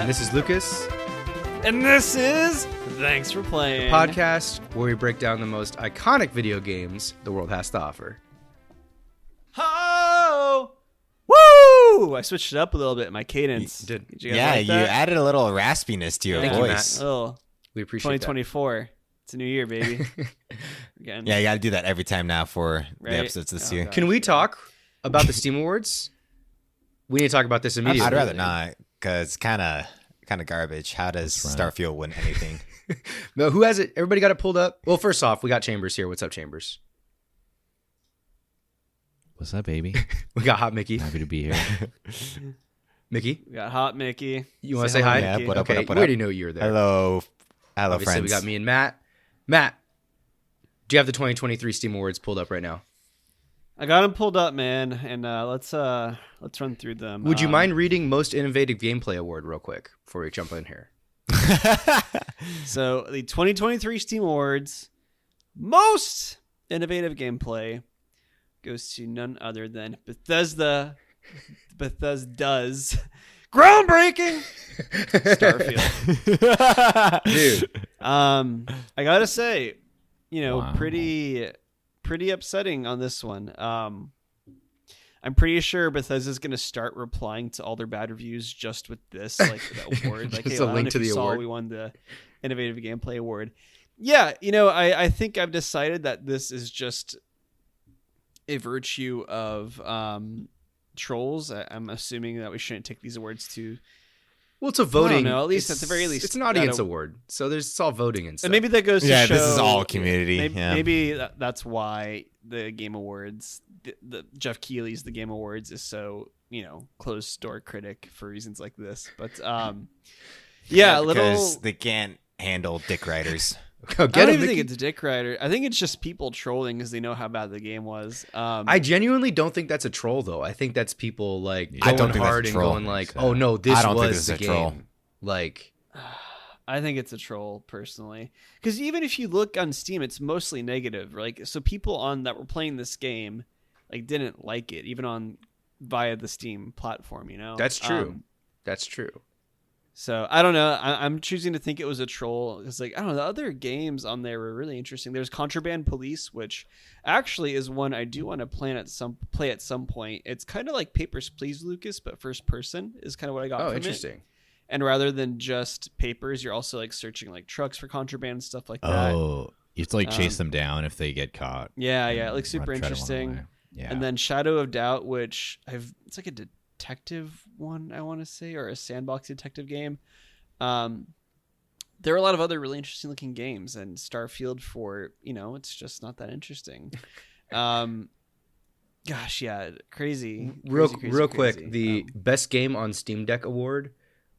This is Lucas, And this is Thanks for the Playing. podcast where we break down the most iconic video games the world has to offer. Ho! Woo! I switched it up a little bit, my cadence. You did. you guys Yeah, like you that? added a little raspiness to your Thank you, voice. Oh, We appreciate 2024. It's a new year, baby. that. Again. Yeah, you got to do that every time now for Right? the episodes this Oh, year. God. Can we talk about the Steam Awards? We need to talk about this immediately. I'd rather not, because kind of garbage. How does Starfield win anything? No, who has it? Everybody got it pulled up? Well, first off, we got Chambers here. What's up, Chambers? What's up, baby? We got Hot Mickey. Happy to be here. Mickey, We got Hot Mickey. you want to say hi? Yeah, Mickey. what up, Okay, what up, what we already up? know you were there. Hello, Obviously, friends. we got me and Matt. Matt, do you have the 2023 Steam Awards pulled up right now? I got them pulled up, man, and let's run through them. Would you mind reading Most Innovative Gameplay Award real quick before we jump in here? So the 2023 Steam Awards most innovative gameplay goes to none other than Bethesda's groundbreaking Starfield. Dude, I gotta say, Wow. pretty upsetting on this one. I'm pretty sure Bethesda's gonna start replying to all their bad reviews just with this, like the award. Like, Just hey, a I don't link know to if you the saw award. we won the Innovative Gameplay Award. Yeah, I think I've decided that this is just a virtue of trolls. I'm assuming that we shouldn't take these awards too. well, it's a voting. know, at least at the very least, it's an audience that award, so it's all voting and stuff. And maybe that goes to Yeah, show. this is all community, Maybe, yeah. maybe that's why the Game Awards, the Jeff Keighley's The Game Awards is so closed door critic for reasons like this. But yeah, a little. because they can't handle dick writers. Go I get don't him, even think Mickey. it's a dick writer. I think it's just people trolling because they know how bad the game was. I genuinely don't think that's a troll, though. I think that's people like I going don't think that's a hard and troll. going like, So, "Oh no, this I don't think was this the is a game." troll. Like, I think it's a troll personally, because even if you look on Steam, it's mostly negative. Like, so people on that were playing this game, like, didn't like it, even on via the Steam platform. that's true. That's true. So I don't know. I'm choosing to think it was a troll because, like, I don't know. The other games on there were really interesting. There's Contraband Police, which actually is one I do want to play at some point. It's kind of like Papers, Please, Lucas, but first person is kind of what I got. Oh, from interesting. It. And rather than just papers, you're also like searching like trucks for contraband and stuff like that. Oh, you have to like chase them down if they get caught. Yeah, and it looks super try to run interesting. away. Yeah. And then Shadow of Doubt, which it's like a detective one, I want to say, or a sandbox detective game. There are a lot of other really interesting looking games, and Starfield it's just not that interesting. Gosh, yeah, crazy. Real crazy. quick, the best game on Steam Deck award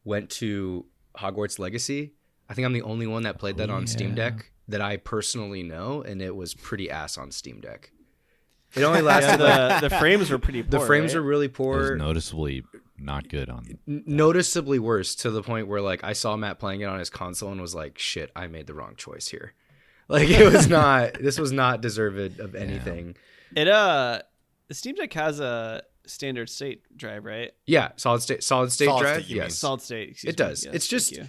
went to Hogwarts Legacy. I think I'm the only one that played that on Steam yeah. Deck that I personally know, and it was pretty ass on Steam Deck. It only yeah, lasted like the frames were pretty poor. the frames right? are really it was poor. noticeably not good on. Noticeably worse, to the point where like I saw Matt playing it on his console and was like, shit, I made the wrong choice here. Like, it was not, this was not deserved of anything. The Steam Deck has a standard state drive, right? Yeah, solid state Solid drive. state, you mean. Yes, Solid state. Excuse it me. does. Yes, It's thank just you.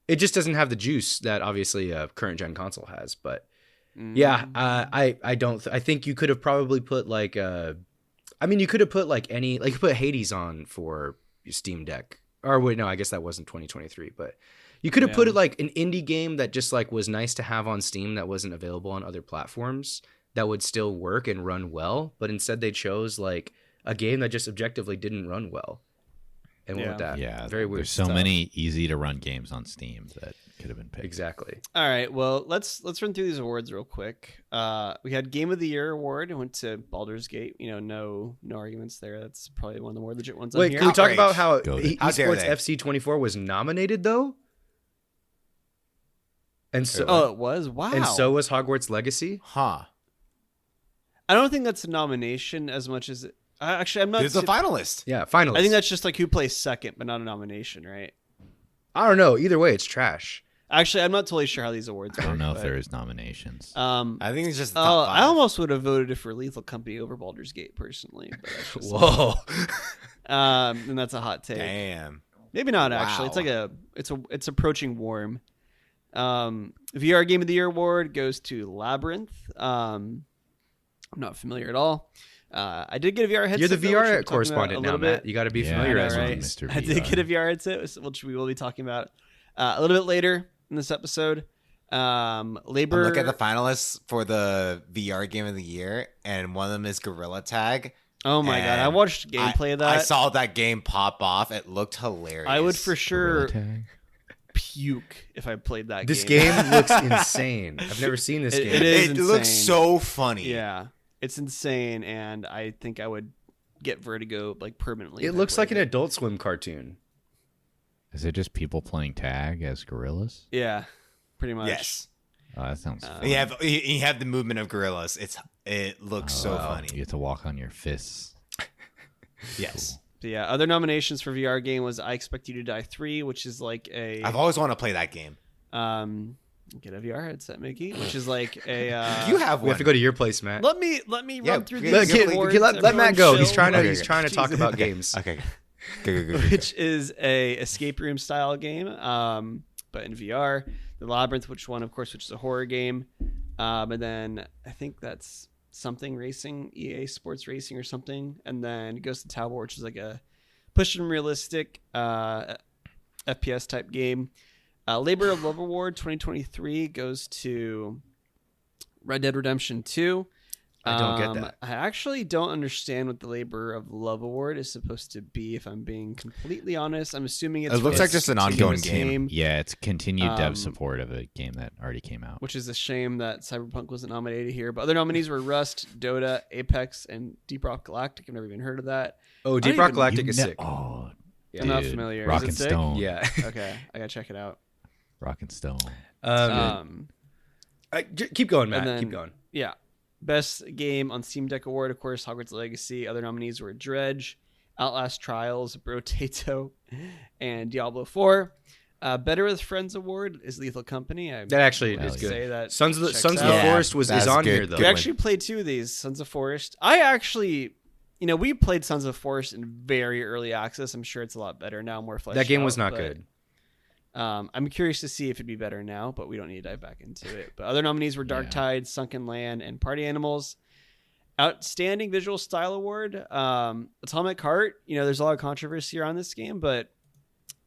it just doesn't have the juice that obviously a current gen console has. But yeah, I don't. I think you could have probably put like you could have put like you could put Hades on for your Steam Deck. Or wait, no, I guess that wasn't 2023, but you could have put it like an indie game that just like was nice to have on Steam that wasn't available on other platforms that would still work and run well. But instead they chose like a game that just objectively didn't run well. And went with that. Yeah, Very weird There's so stuff. many easy to run games on Steam that could have been picked. Exactly. All right, well, let's run through these awards real quick. We had Game of the Year award. It went to Baldur's Gate. No arguments there. That's probably one of the more legit ones on Wait, here. can we talk Outrage. about how Goated. How dare Esports they? FC 24 was nominated though? And so Oh, it was? Wow. and so was Hogwarts Legacy. Huh. I don't think that's a nomination as much as it. Actually, I'm not. Who's the finalist? Yeah, finally. I think that's just like who plays second, but not a nomination, right? I don't know. Either way, it's trash. Actually, I'm not totally sure how these awards work. I don't know if but, there is nominations. I think it's just the top I five. almost would have voted for Lethal Company over Baldur's Gate personally. But that's just, Whoa. and that's a hot take. Damn. Maybe not actually. It's approaching warm. VR Game of the Year award goes to Labyrinth. I'm not familiar at all. I did get a VR headset. You're the though, which we'll VR talk correspondent about a now, little Matt. bit. You got to be Yeah, familiar I as know, well. right? Mr. I did VR. get a VR headset, which we will be talking about a little bit later in this episode. Labor. Look at the finalists for the VR Game of the Year, and one of them is Gorilla Tag. Oh my god! I And watched gameplay of that. I saw that game pop off. It looked hilarious. I would for sure Gorilla Tag? puke if I played that This game. game looks insane. I've never seen this It- game. it is It looks insane. so funny. Yeah, it's insane, and I think I would get vertigo like permanently. It if I looks like an played it. Adult Swim cartoon. Is it just people playing tag as gorillas? Yeah, pretty much. Yes. Oh, that sounds fun. You have the movement of gorillas. It looks so wow. funny. You get to walk on your fists. Yes. But yeah, other nominations for VR game was I Expect You to Die 3, which is like a I've always wanted to play that game. get a VR headset, Mickey, which is like a You have We one. have to go to your place, Matt. let me Yeah, run through get- these. get- awards, let everyone Matt go. He's chill. trying to Okay, he's okay. trying to talk about Okay. games. Okay. Go. which is a escape room style game, but in VR. The Labyrinth, which one, of course, which is a horror game, and then I think that's something racing, EA Sports Racing or something, and then Ghost of Tower, which is like a push and realistic FPS type game. Labor of Love Award 2023 goes to Red Dead Redemption 2. I don't get that. I actually don't understand what the Labor of Love Award is supposed to be, if I'm being completely honest. I'm assuming it's It looks like just an ongoing continuous game. Yeah, it's continued Um, dev support of a game that already came out. which is a shame that Cyberpunk wasn't nominated here. But other nominees were Rust, Dota, Apex, and Deep Rock Galactic. I've never even heard of that. Oh, I Deep don't Rock even- Galactic You is ne- sick. Oh, I'm not dude. familiar. Rock Is it and sick? Stone. Yeah. Okay, I gotta check it out. Rock and Stone. Um, Keep going, Matt. and then- Keep going. yeah. Best game on Steam Deck Award, of course, Hogwarts Legacy. Other nominees were Dredge, Outlast Trials, Brotato, and Diablo 4. Better with Friends Award is Lethal Company. That actually Well, is yeah. good. Say that Sons of the checks Sons of out. the Yeah, Forest is that's on good. here though. We Good actually played two of these, Sons of Forest. I actually, we played Sons of Forest in very early access. I'm sure it's a lot better now, more fleshed That game out, was not but, good. I'm curious to see if it'd be better now, but we don't need to dive back into it. But other nominees were Dark Yeah. Tide, Sunken Land, and Party Animals. Outstanding Visual Style Award, Atomic Heart. There's a lot of controversy around this game, but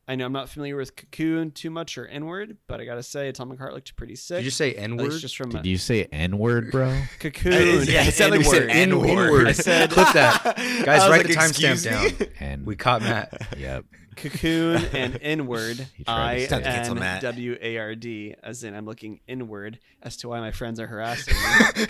I know I'm not familiar with Cocoon too much or N-word, but I gotta say Atomic Heart looked pretty sick. Did you say At N least word? just from Did you say N-word, bro? Cocoon. Yeah, it and sounded like you said N-word. N-word. I said- clip that. Guys, I was write like, the timestamp "Excuse me?" down. And We caught Matt. yep. Cocoon and N-word. He tried to It's time to cancel Matt. INWARD, as in I'm looking inward as to why my friends are harassing me.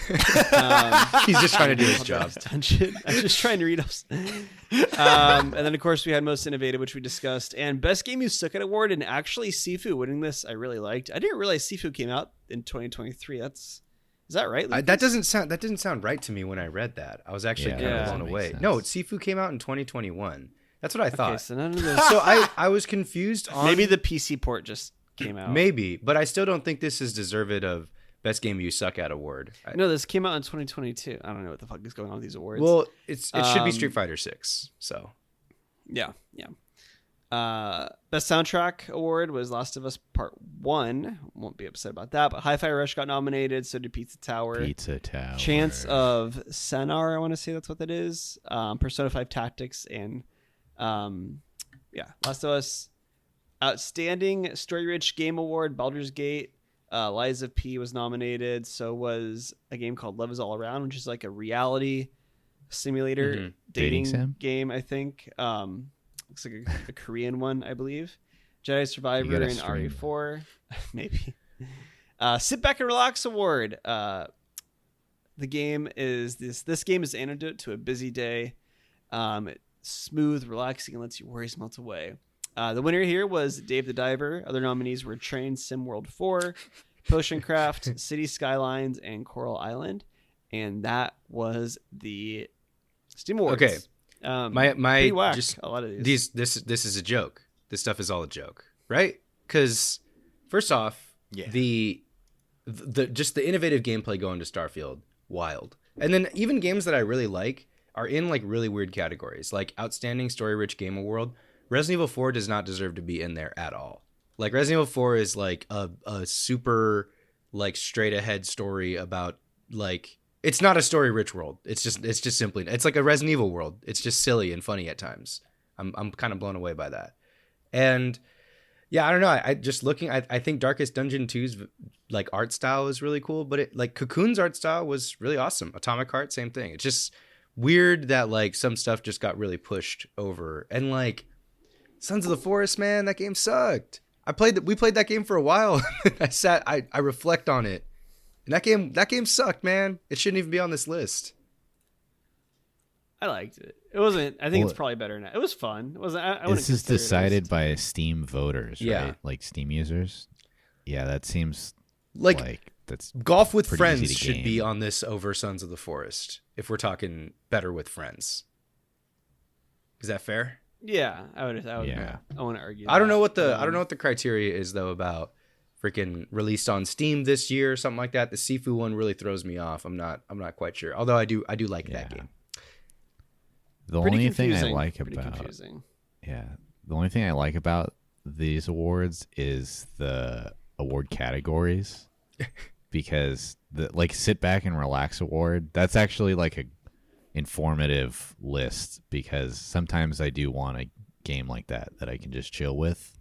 He's just trying to do his I'll job. draw attention. I'm just trying to read off. And then, of course, we had Most Innovative, which we discussed, and Best Game You Suck At Award. And actually, Sifu winning this, I really liked. I didn't realize Sifu came out in 2023. Is that right? Lucas? That didn't sound right to me when I read that. I was actually Yeah, kind that of doesn't blown make away. sense. No, Sifu came out in 2021. That's what I Okay, thought. so none of this. So I was confused on Maybe the PC port just came out. maybe, but I still don't think this is deserved of Best Game You Suck At award. No, this came out in 2022. I don't know what the fuck is going on with these awards. Well, it should be Um, Street Fighter 6. So Yeah. Best Soundtrack Award was Last of Us Part 1. Won't be upset about that, but Hi-Fi Rush got nominated, so did Pizza Tower. Pizza Tower. Chance of Senar, I want to say that's what that is. Persona 5 Tactics, and Last of Us. Outstanding Story-Rich Game Award, Baldur's Gate. Lies of P was nominated. So was a game called Love Is All Around, which is like a reality simulator Mhm. dating Dating sim? game, I think. Looks like a Korean one, I believe. Jedi Survivor gotta and stream. RE4, maybe. Sit Back and Relax Award. The game is this game is antidote to a busy day. It's smooth, relaxing, and lets your worries melt away. The winner here was Dave the Diver. Other nominees were Train Sim World 4, Potion Craft, City Skylines, and Coral Island. And that was the Steam Awards. Okay. My my whack, just a lot of these. this is a joke. This stuff is all a joke, right? Because first off, Yeah. the just the innovative gameplay going to Starfield, wild. And then even games that I really like are in like really weird categories, like Outstanding Story Rich Game Award. Resident Evil 4 does not deserve to be in there at all. Like Resident Evil 4 is like a super like straight ahead story about like it's not a story rich world. It's just simply it's like a Resident Evil world. It's just silly and funny at times. I'm kind of blown away by that. And yeah, I don't know. I just looking. I think Darkest Dungeon 2's like art style is really cool, but it like Cocoon's art style was really awesome. Atomic Heart, same thing. It's just weird that like some stuff just got really pushed over. And like Sons of the Forest, man, that game sucked. We played that game for a while. I reflect on it, and that game sucked, man. It shouldn't even be on this list. I liked it. It wasn't. I think it's probably better now. It was fun. It wasn't. I This is decided by Steam voters, right? Yeah. Like Steam users. Yeah, that seems Like that's Golf with pretty Friends easy to should game. be on this over Sons of the Forest if we're talking better with friends. Is that fair? Yeah, I would. Yeah. I want to argue. I don't know what that. the criteria is though about freaking released on Steam this year or something like that. The Sifu one really throws me off. I'm not quite sure. Although I do like that game. The Pretty only thing I confusing. like Pretty about confusing. the only thing I like about these awards is the award categories because the like sit back and relax award, that's actually like a informative list because sometimes I do want a game like that I can just chill with,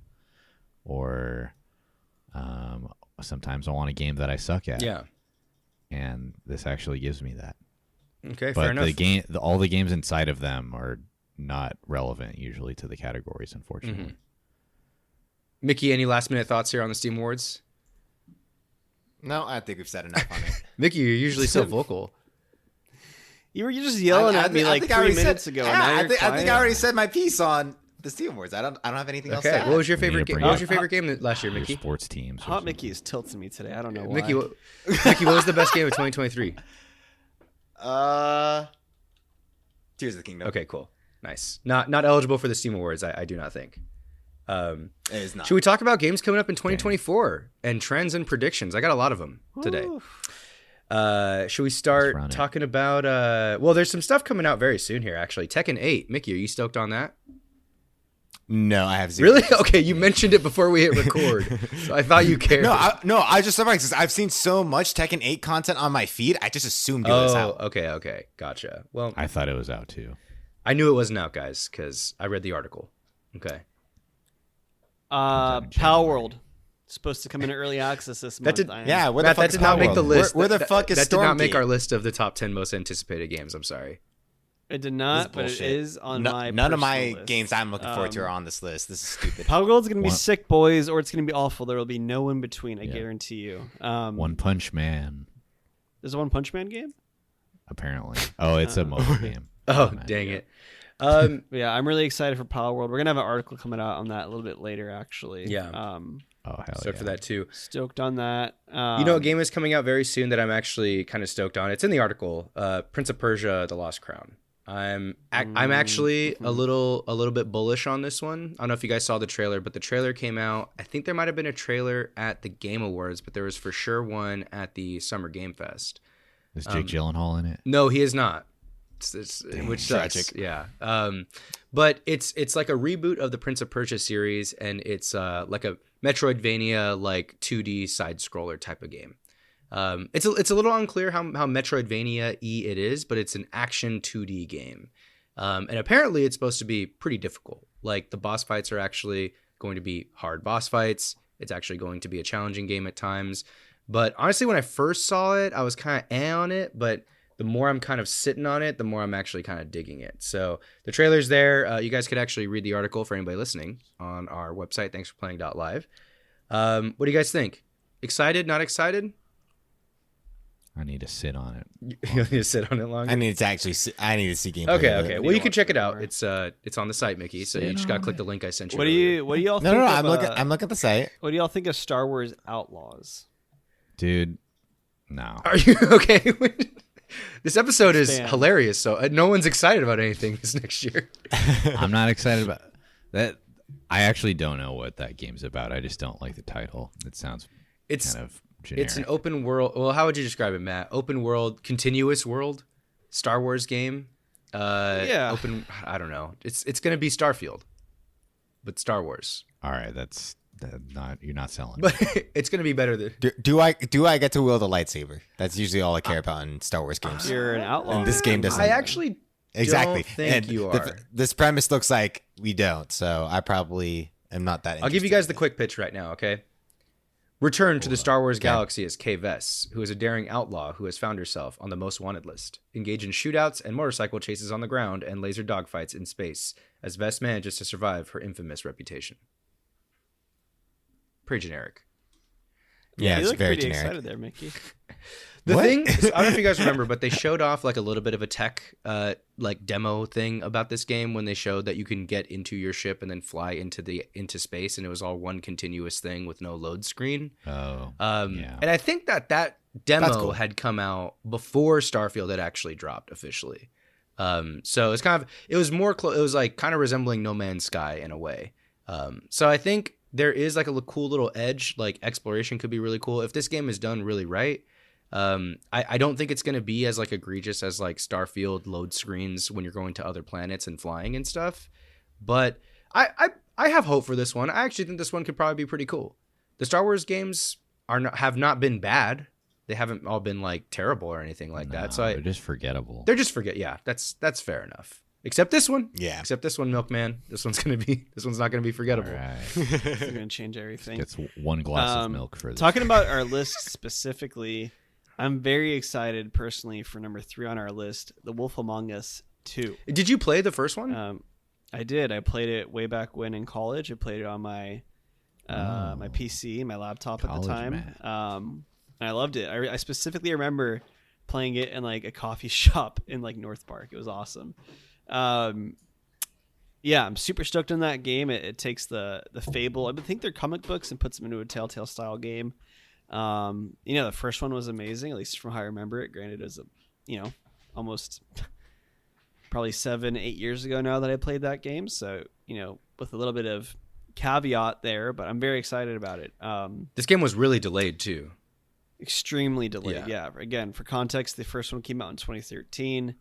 or sometimes I want a game that I suck at. Yeah. And this actually gives me that. Okay, fair But enough. all the games inside of them are not relevant usually to the categories, unfortunately. Mickey, any last minute thoughts here on the Steam Awards? No, I think we've said enough on it. Mickey, you're usually so vocal. You were just yelling at me I like think I 3 already minutes said, ago. Yeah, and now I you're think I quiet. already said my piece on the Steam Awards. I don't have anything else to Okay, add. what was your We need favorite to game? bring What was up your favorite game last year, Your Mickey? sports teams. or Hot something. Mickey is tilting me today. I don't know why. Mickey, Mickey, what was the best game of 2023? Tears of the Kingdom. Okay, cool, nice. Not eligible for the Steam Awards, I do not think. It is not. Should we talk about games coming up in 2024 and trends and predictions? I got a lot of them today. Should we Let's start run it. talking about? Well, there's some stuff coming out very soon here. Actually, Tekken 8. Mickey, are you stoked on that? No, I have zero. Really? Okay, you mentioned it before we hit record, so I thought you cared. No, I was just surprised because I've seen so much Tekken 8 content on my feed. I just assumed it was Oh, out. okay, gotcha. Well, I thought it was out too. I knew it wasn't out, guys, because I read the article. Okay, Power World. Supposed to come in early access this month. did- Yeah, where Matt, the fuck that is did not Power make the World? list. Where the That- fuck is that did not make Stormgate? our list of the top 10 most anticipated games. I'm sorry. It did not, This but it bullshit. is on my None of my personal list. games I'm looking forward to are on this list. This is stupid. Power World's gonna be One- sick, boys, or it's gonna be awful. There will be no in between. I Yeah. guarantee you. One Punch Man, There's a One Punch Man game. apparently. Oh, it's a mobile game. Oh, man. dang it. But yeah, I'm really excited for Power World. We're gonna have an article coming out on that a little bit later, actually. Yeah. Oh, hell Stoked yeah. for that too. Stoked on that. You know what game is coming out very soon that I'm actually kind of stoked on? It's in the article. Prince of Persia: The Lost Crown. I'm actually a little bit bullish on this one. I don't know if you guys saw the trailer, but the trailer came out. I think there might have been a trailer at the Game Awards, but there was for sure one at the Summer Game Fest. Is Jake Gyllenhaal in it? No, he is not. Which sucks. tragic. Yeah. But it's like a reboot of the Prince of Persia series, and it's like a Metroidvania, like 2D side scroller type of game. It's a little unclear how Metroidvania-y it is, but it's an action 2D game. And apparently it's supposed to be pretty difficult. Like the boss fights are actually going to be hard boss fights. It's actually going to be a challenging game at times. But honestly, when I first saw it, I was kind of on it, but the more I'm kind of sitting on it, the more I'm actually kind of digging it. So the trailer's there. You guys could actually read the article for anybody listening on our website. Thanks for playing.live. What do you guys think? Excited? Not excited? I need to sit on it. You need to sit on it longer. I need to actually see, I need to see gameplay. Okay, of it. okay. Well, you can check it out. It's on the site, Mickey. So you just gotta click the link I sent you. What do y'all No, think? no, no. of, I'm looking at the site. What do y'all think of Star Wars Outlaws? Dude, no. Are you okay? This episode is Damn. hilarious. So no one's excited about anything this next year. I'm not excited about that. I actually don't know what that game's about. I just don't like the title. It sounds It's kind of generic. it's an open world. Well, how would you describe it, Matt? Open world, continuous world, Star Wars game. Yeah. Open. I don't know. It's gonna be Starfield. but Star Wars. All right, that's not you're not selling. But it's gonna be better than. Do I get to wield a lightsaber? That's usually all I care about in Star Wars games. You're an outlaw. And this game doesn't. I actually exactly don't think and you are. This premise looks like we don't, so I probably am not that. I'll give you interested guys in the it. quick pitch right now, okay? Return to the Star Wars galaxy as Kay Vess, who is a daring outlaw who has found herself on the most wanted list. Engage in shootouts and motorcycle chases on the ground and laser dogfights in space as Vess manages to survive her infamous reputation. Pretty generic. Yeah, you it's look very pretty generic. excited there, Mickey. The What? thing, is, I don't know if you guys remember, but they showed off like a little bit of a tech like demo thing about this game when they showed that you can get into your ship and then fly into space, and it was all one continuous thing with no load screen. Oh, yeah. And I think that demo That's cool. had come out before Starfield had actually dropped officially. So it's kind of it was more it was like kind of resembling No Man's Sky in a way. So I think there is like a cool little edge. Like exploration could be really cool if this game is done really right. I don't think it's going to be as like egregious as like Starfield load screens when you're going to other planets and flying and stuff. But I have hope for this one. I actually think this one could probably be pretty cool. The Star Wars games have not been bad. They haven't all been like terrible or anything like that. So they're just forgettable. they're just Yeah, that's fair enough. Except this one. Yeah. Except this one, Milkman. This one's not gonna be forgettable. All right. You're gonna change everything. Gets one glass of milk for this. Talking about our list specifically, I'm very excited personally for number 3 on our list, The Wolf Among Us 2. Did you play the first one? I did. I played it way back when in college. I played it on my my PC, my laptop at the College time. man. And I loved it. I specifically remember playing it in like a coffee shop in like North Park. It was awesome. Yeah, I'm super stoked on that game. It takes the Fable, I would think they're comic books, and puts them into a Telltale style game. The first one was amazing, at least from how I remember it. Granted, it was almost probably 7-8 years ago now that I played that game. So, with a little bit of caveat there, but I'm very excited about it. This game was really delayed too. Extremely delayed. Yeah. Again, for context, the first one came out in 2013.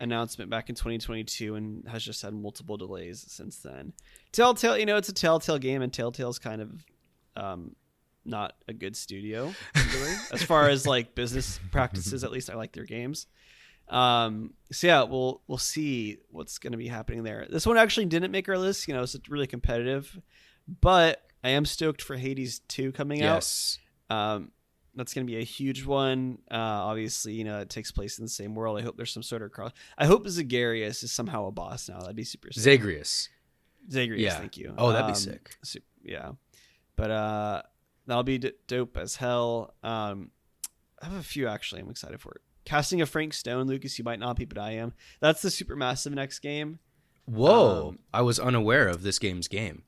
Announcement back in 2022, and has just had multiple delays since then. Telltale, it's a Telltale game, and Telltale's kind of not a good studio really, as far as like business practices. At least I like their games. So yeah, we'll see what's going to be happening there. This one actually didn't make our list. It's really competitive, but I am stoked for Hades 2 coming out. Yes. That's going to be a huge one. Obviously, it takes place in the same world. I hope there's some sort of cross. I hope Zagreus is somehow a boss now. That'd be super sick. Zagreus. Zagreus, thank you. Oh, that'd be sick. Yeah. But that'll be dope as hell. I have a few, actually, I'm excited for it. Casting of Frank Stone, Lucas, you might not be, but I am. That's the Supermassive next game. Whoa. I was unaware of this game's game.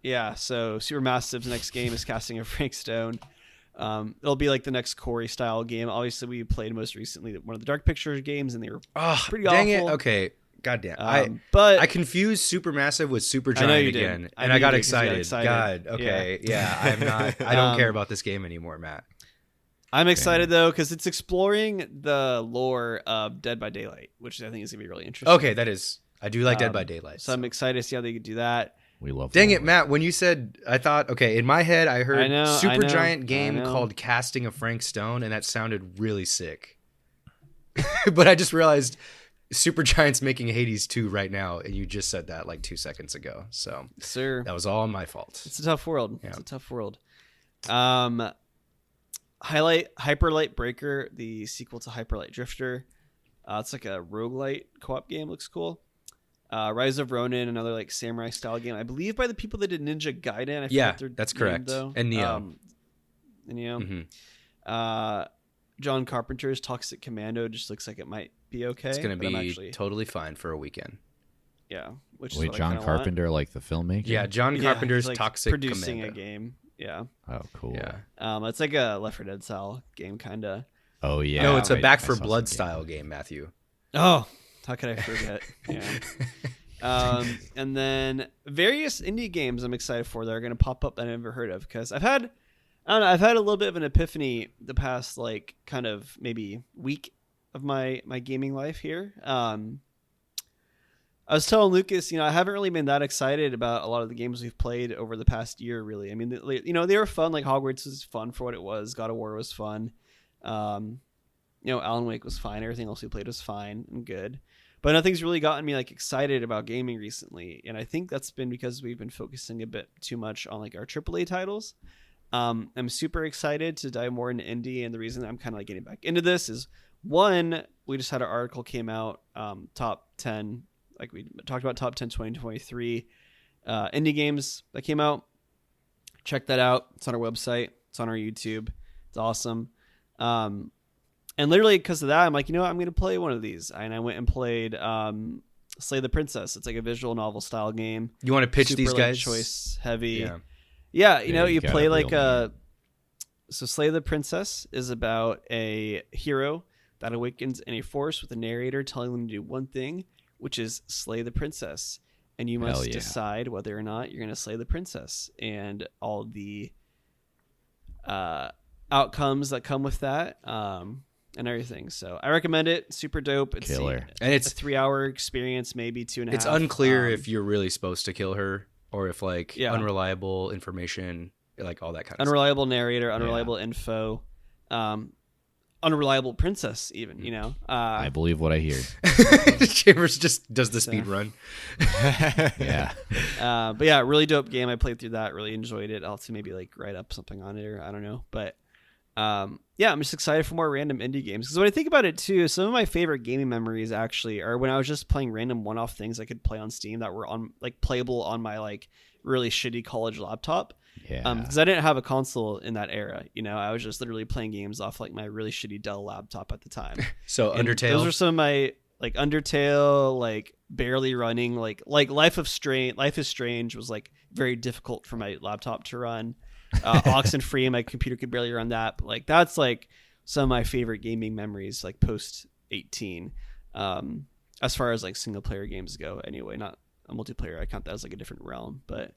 Yeah, so Supermassive's next game is Casting of Frank Stone. It'll be like the next Corey style game. Obviously, we played most recently one of the Dark Pictures games, and they were pretty dang awful. It. Okay. Goddamn. But I confused Supermassive with Supergiant I know you again, did. and I I knew got you did 'cause you got excited. excited. God. Okay. Yeah. I'm not. I don't care about this game anymore, Matt. I'm excited though because it's exploring the lore of Dead by Daylight, which I think is gonna be really interesting. Okay, that is. I do like Dead by Daylight. So I'm excited to see how they could do that. We love. Dang it, Lord. Matt! When you said, I thought, okay, in my head, I heard I know, Supergiant game I know. called Casting of Frank Stone, and that sounded really sick. But I just realized Supergiant's making Hades 2 right now, and you just said that like 2 seconds ago. So Sir, that was all my fault. it's a tough world. Yeah. It's a tough world. Hyper Light Breaker, the sequel to Hyper Light Drifter. It's like a roguelite co-op game. Looks cool. Rise of Ronin, another like samurai style game. I believe by the people that did Ninja Gaiden. I Yeah, forget their that's name, correct. though. And Neo. Mhm. John Carpenter's Toxic Commando just looks like it might be okay. It's going but I'm to be actually, totally fine for a weekend. yeah. Which is Wait, what I John kinda want. Carpenter, like the filmmaker? Yeah, John Yeah, Carpenter's he's, like, Toxic producing Commando. a game. Yeah. Oh, cool. Yeah. It's like a Left 4 Dead style game, kind of. Oh yeah. No, it's a Wait, Back I for saw Blood some style gameplay. game, Matthew. Oh, how could I forget? Yeah. And then various indie games I'm excited for that are going to pop up that I've never heard of because I've had a little bit of an epiphany the past like kind of maybe week of my gaming life here. I was telling Lucas, I haven't really been that excited about a lot of the games we've played over the past year, really. I mean, they were fun. Like Hogwarts was fun for what it was. God of War was fun. Alan Wake was fine. Everything else we played was fine and good. But nothing's really gotten me like excited about gaming recently. And I think that's been because we've been focusing a bit too much on like our AAA titles. I'm super excited to dive more into indie. And the reason I'm kind of like getting back into this is one, we just had an article came out, top 10, like we talked about top 10 2023 indie games that came out. Check that out. It's on our website. It's on our YouTube. It's awesome. And literally because of that, I'm like, I'm going to play one of these. And I went and played Slay the Princess. It's like a visual novel style game. You want to pitch Super, these guys? Like, choice heavy. Yeah. You gotta play like reel me so Slay the Princess is about a hero that awakens in a forest with a narrator telling them to do one thing, which is slay the princess. And you must decide whether or not you're going to slay the princess and all the outcomes that come with that and everything. So I recommend it. Super dope. It's Killer. And it's a 3-hour experience, maybe 2.5. It's unclear if you're really supposed to kill her or if like Yeah. unreliable information, like all that kind of unreliable narrator, unreliable info, unreliable princess even, I believe what I hear. stuff. Chambers just does the speed run. Yeah. But yeah, really dope game. I played through that, really enjoyed it. I'll have to maybe like write up something on it, or I don't know. But yeah, I'm just excited for more random indie games. Because when I think about it too, some of my favorite gaming memories actually are when I was just playing random one-off things I could play on Steam that were on like playable on my like really shitty college laptop. Yeah. Because I didn't have a console in that era. I was just literally playing games off like my really shitty Dell laptop at the time. So And Undertale. those are some of my like Undertale, like barely running, like Life is Strange was like very difficult for my laptop to run. Oxenfree, my computer could barely run that. But like that's like some of my favorite gaming memories, like post 18. As far as like single player games go, anyway, not a multiplayer. I count that as like a different realm. But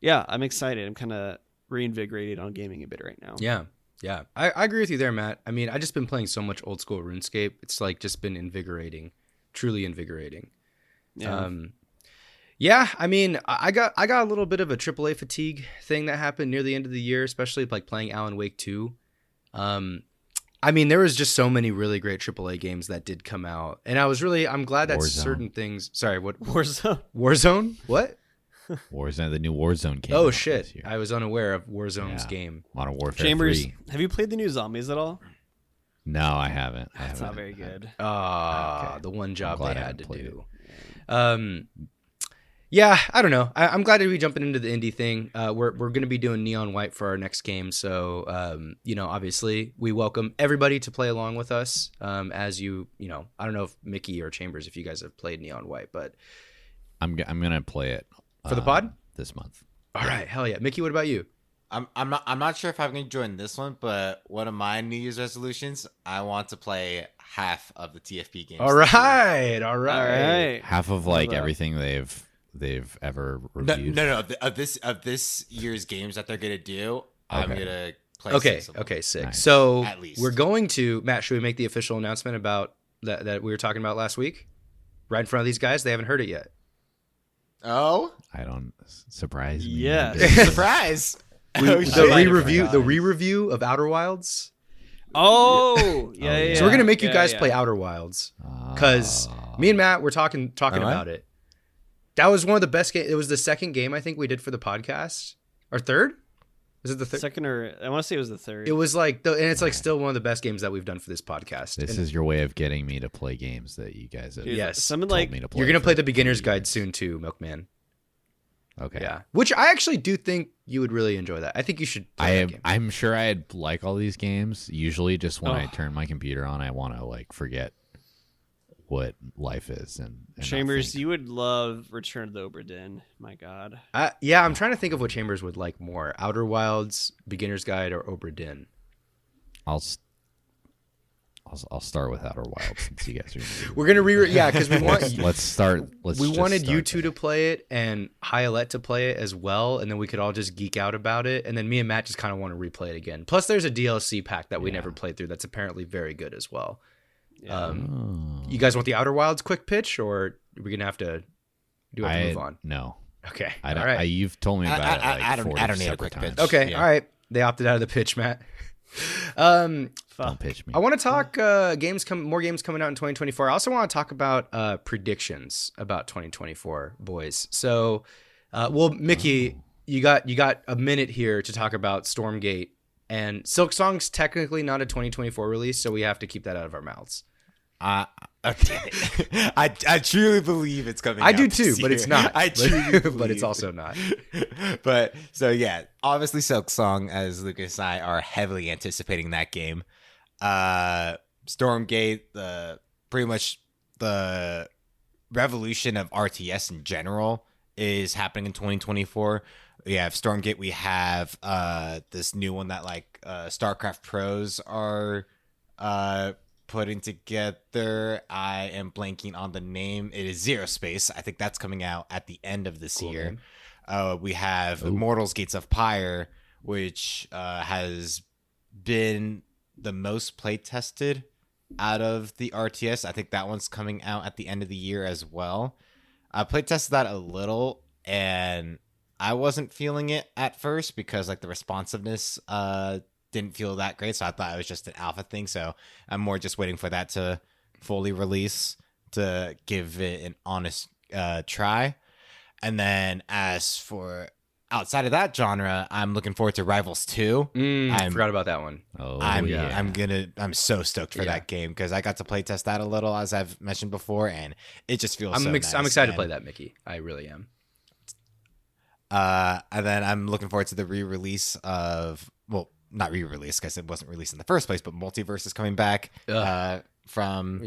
yeah, I'm excited. I'm kind of reinvigorated on gaming a bit right now. Yeah. I agree with you there, Matt. I mean, I just been playing so much old school RuneScape. It's like just been invigorating, truly invigorating. Yeah. Yeah, I mean, I got a little bit of a AAA fatigue thing that happened near the end of the year, especially like playing Alan Wake 2. I mean, there was just so many really great AAA games that did come out, and I'm glad that Warzone. certain things. Sorry, what? Warzone. Warzone? What? Warzone, the new Warzone came Oh out shit! this year. I was unaware of Warzone's Yeah. game. Modern Warfare Chambers, 3. have you played the new Zombies at all? No, I haven't. It's not very good. Ah, the one job glad they I had to haven't do. Yeah, I don't know. I'm glad to be jumping into the indie thing. We're going to be doing Neon White for our next game, so obviously we welcome everybody to play along with us. As I don't know if Mickey or Chambers, if you guys have played Neon White, but I'm gonna play it for the pod this month. All right, hell yeah, Mickey. What about you? I'm not sure if I'm going to join this one, but one of my New Year's resolutions, I want to play half of the TFP games. All right. All right. Half of like that. everything they've ever No, reviewed. no, of this year's games that they're going to do, I'm Okay. going to play. Okay, 6 of them. okay, sick. Nice. So At least. we're going to Matt. Should we make the official announcement about that we were talking about last week? Right in front of these guys, they haven't heard it yet. Oh, I don't surprise me. Yes. surprise! The re-review- re-review of Outer Wilds. Oh, yeah. So we're gonna make you Yeah, guys yeah. play Outer Wilds because me and Matt were talking Am I? about it. That was one of the best games. It was the second game I think we did for the podcast, or third. Is it the third? Second or I want to say it was the third. It was like, and it's like still one of the best games that we've done for this podcast. This And is your way of getting me to play games that you guys have Dude, yes. Something told like me to play. you're gonna for play the beginner's 3 guide years. soon too, Milkman. Okay. Yeah, which I actually do think you would really enjoy that. I think you should. Play that game. I'm sure I'd like all these games. Usually, just when I Oh. turn my computer on, I want to like forget what life is and not Chambers. think. You would love Return of the Obra Dinn. My God. Yeah, I'm trying to think of what Chambers would like more: Outer Wilds, Beginner's Guide, or Obra Dinn. I'll start with Outer Wilds since you guys are. We're gonna because we want Let's start. we wanted you two to play it and Hyalette to play it as well, and then we could all just geek out about it. And then me and Matt just kind of want to replay it again. Plus, there's a DLC pack that we never played through that's apparently very good as well. Yeah. You guys want the Outer Wilds quick pitch, or are we gonna have to Do I have to move on? No. Okay. I don't, all right. you've told me about it. Like I don't 40 need a separate quick pitch. times. Okay. Yeah. All right. They opted out of the pitch, Matt. Don't pitch me. I want to talk more games coming out in 2024. I also want to talk about predictions about 2024, boys. So, Mickey, you got a minute here to talk about Stormgate, and Silksong's technically not a 2024 release, so we have to keep that out of our mouths. Okay. I truly believe it's coming. I out do this too, but year. it's not. I truly believe. But it's also not. But so yeah, obviously Silksong, as Lucas and I are heavily anticipating that game. Stormgate, pretty much the revolution of RTS in general is happening in 2024. We have Stormgate. We have this new one that like StarCraft pros are putting together. I am blanking on the name. It is Zero Space. I think that's coming out at the end of this year. We have Immortals Gates of Pyre, which has been the most play tested out of the RTS. I think that one's coming out at the end of the year as well. I play tested that a little, and I wasn't feeling it at first because like the responsiveness didn't feel that great, so I thought it was just an alpha thing. So I'm more just waiting for that to fully release to give it an honest try. And then as for outside of that genre, I'm looking forward to Rivals 2. I forgot about that one. Oh, I'm so stoked for that game because I got to play test that a little, as I've mentioned before, and it just feels I'm nice, excited to play that, Mickey. I really am. And then I'm looking forward to the re-release of, well, not re-release because it wasn't released in the first place, but Multiverse is coming back from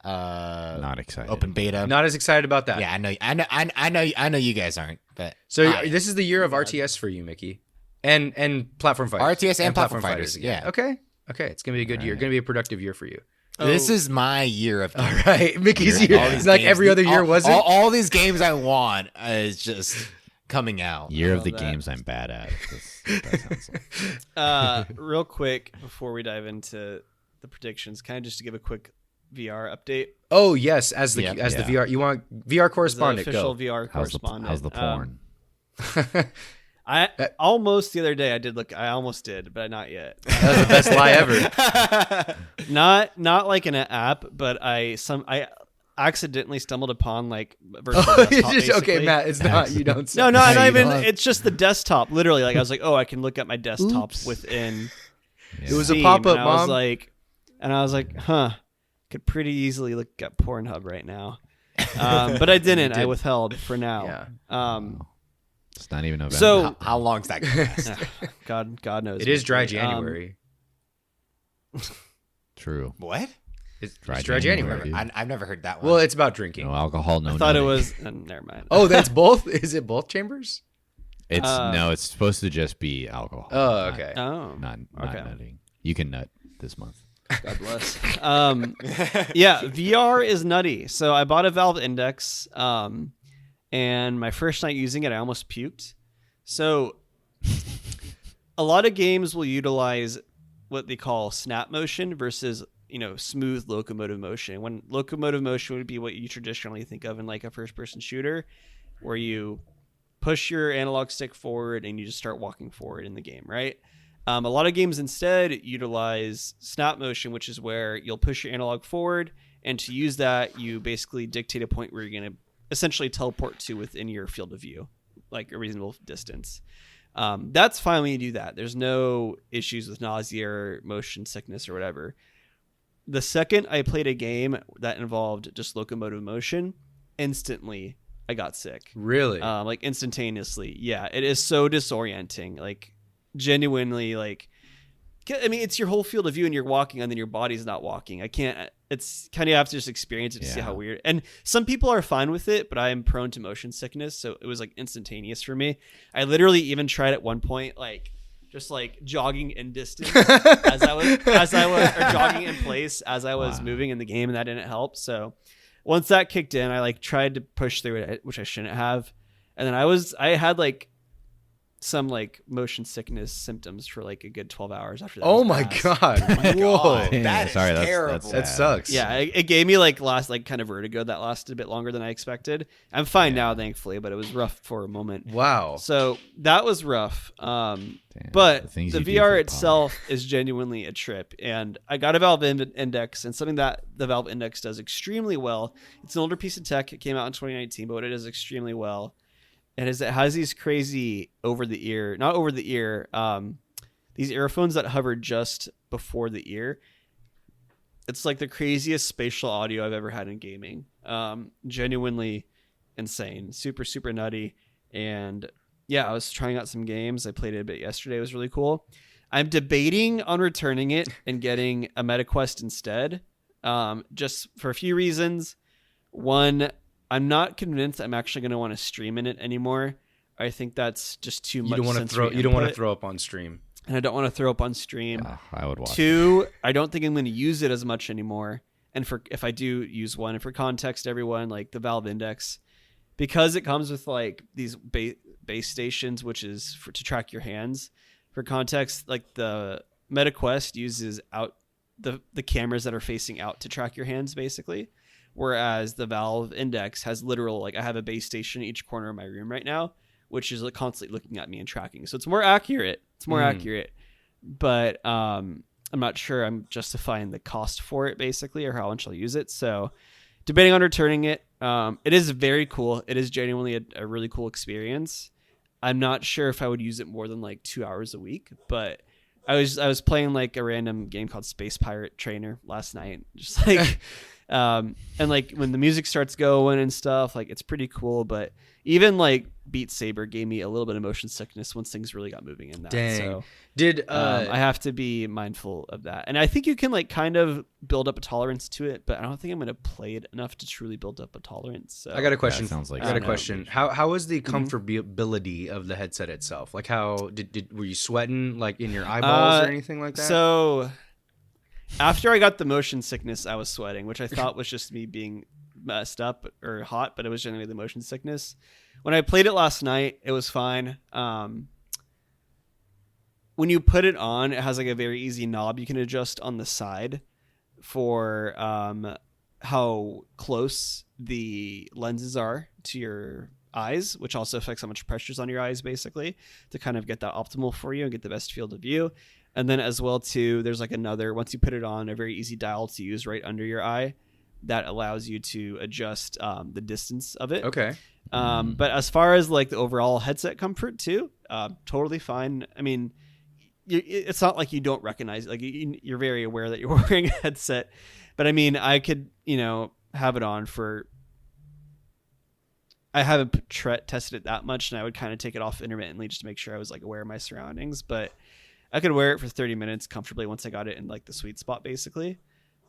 not excited. open beta. Not as excited about that. Yeah, I know you guys aren't, but So this is the year of RTS for you, Mickey, and platform fighters. RTS and platform fighters. again. Yeah. Okay. It's gonna be a good year. Gonna be a productive year for you. This is my year of All right, Mickey's year. All It's these like games- every other year, was it? All these games I want is just coming out. Year of the that. games I'm bad at. That sounds like. Real quick before we dive into the predictions, kind of just to give a quick VR update. Oh yes, as the Yeah. VR. You want VR The correspondent? official Go. VR correspondent. How's the porn? I almost the other day I almost did, but not yet. That was the best lie ever. Not like in an app, but I accidentally stumbled upon like virtual Oh, desktop, okay, basically. Matt. It's not. You don't. No, say. not You even. don't. It's just the desktop. Literally, like I was like, oh, I can look at my desktop Oops. within. It was a Steam, pop-up, and I was Mom. I was like, huh, could pretty easily look at Pornhub right now, but I didn't. I withheld for now. Yeah. It's not even November. So How long's that gonna last? God knows. It is dry Mickey. January. True. What? It's Dry dry January, January. dude. I've never heard that one. Well, it's about drinking. No alcohol, no. I thought it nutting. was. Never mind. Oh, that's both. Is it both chambers? It's no. It's supposed to just be alcohol. Oh, not- okay. Oh, Not Okay. nutting. You can nut this month. God bless. Yeah, VR is nutty. So I bought a Valve Index, and my first night using it, I almost puked. So a lot of games will utilize what they call snap motion versus, smooth locomotive motion. When locomotive motion would be what you traditionally think of in like a first-person shooter, where you push your analog stick forward and you just start walking forward in the game, right? A lot of games instead utilize snap motion, which is where you'll push your analog forward, and to use that, you basically dictate a point where you're going to essentially teleport to within your field of view, like a reasonable distance. That's fine when you do that. There's no issues with nausea or motion sickness or whatever. The second I played a game that involved just locomotive motion, instantly I got sick. Really? Like instantaneously. Yeah, it is so disorienting. Like genuinely, like, I mean, it's your whole field of view and you're walking and then your body's not walking. I can't, it's kind of, you have to just experience it to see how weird. And some people are fine with it, but I am prone to motion sickness. So it was like instantaneous for me. I literally even tried at one point, like just like jogging in distance as I was, or jogging in place as I was moving in the game, and that didn't help. So once that kicked in, I like tried to push through it, which I shouldn't have. And then I had like some like motion sickness symptoms for like a good 12 hours after that. Oh was my passed. god! Whoa, God. Yeah, That is terrible. that sucks. Yeah, it gave me like kind of vertigo that lasted a bit longer than I expected. I'm fine now, thankfully, but it was rough for a moment. Wow. So that was rough. Damn, But things the you do VR for itself is genuinely a trip. And I got a Valve Index, and something that the Valve Index does extremely well. It's an older piece of tech. It came out in 2019, but what it does extremely well, and is it has these crazy these earphones that hover just before the ear. It's like the craziest spatial audio I've ever had in gaming. Genuinely insane, super, super nutty. And yeah, I was trying out some games. I played it a bit yesterday. It was really cool. I'm debating on returning it and getting a MetaQuest instead, just for a few reasons. One, I'm not convinced I'm actually going to want to stream in it anymore. I think that's just too much. You don't want to throw up on stream. And I don't want to throw up on stream. I would watch. Two, I don't think I'm going to use it as much anymore. And if I do use one, and for context, everyone, like the Valve Index, because it comes with like these base stations, which is to track your hands. For context, like the MetaQuest uses out the cameras that are facing out to track your hands, basically. Whereas the Valve Index has literal, like I have a base station in each corner of my room right now, which is like constantly looking at me and tracking. So it's more accurate. But I'm not sure I'm justifying the cost for it, basically, or how much I'll use it. So debating on returning it. It is very cool. It is genuinely a really cool experience. I'm not sure if I would use it more than like 2 hours a week, but I was playing like a random game called Space Pirate Trainer last night, just like and like when the music starts going and stuff, like it's pretty cool. But even like Beat Saber gave me a little bit of motion sickness once things really got moving in that. Dang. So Did I have to be mindful of that. And I think you can like kind of build up a tolerance to it, but I don't think I'm going to play it enough to truly build up a tolerance. So I got a question. sounds like I got a something. question. How was the comfortability of the headset itself? Like how were you sweating like in your eyeballs or anything like that? So after I got the motion sickness, I was sweating, which I thought was just me being messed up or hot, but it was generally the motion sickness. When I played it last night, it was fine. When you put it on, it has like a very easy knob you can adjust on the side for how close the lenses are to your eyes, which also affects how much pressure's on your eyes, basically, to kind of get that optimal for you and get the best field of view. And then as well, too, there's like another, once you put it on, a very easy dial to use right under your eye that allows you to adjust the distance of it. Okay. But as far as like the overall headset comfort too, totally fine. I mean, it's not like you don't recognize it. Like you're very aware that you're wearing a headset, but I mean, I could, have it on for, I haven't tested it that much, and I would kind of take it off intermittently just to make sure I was like aware of my surroundings, but I could wear it for 30 minutes comfortably once I got it in like the sweet spot, basically.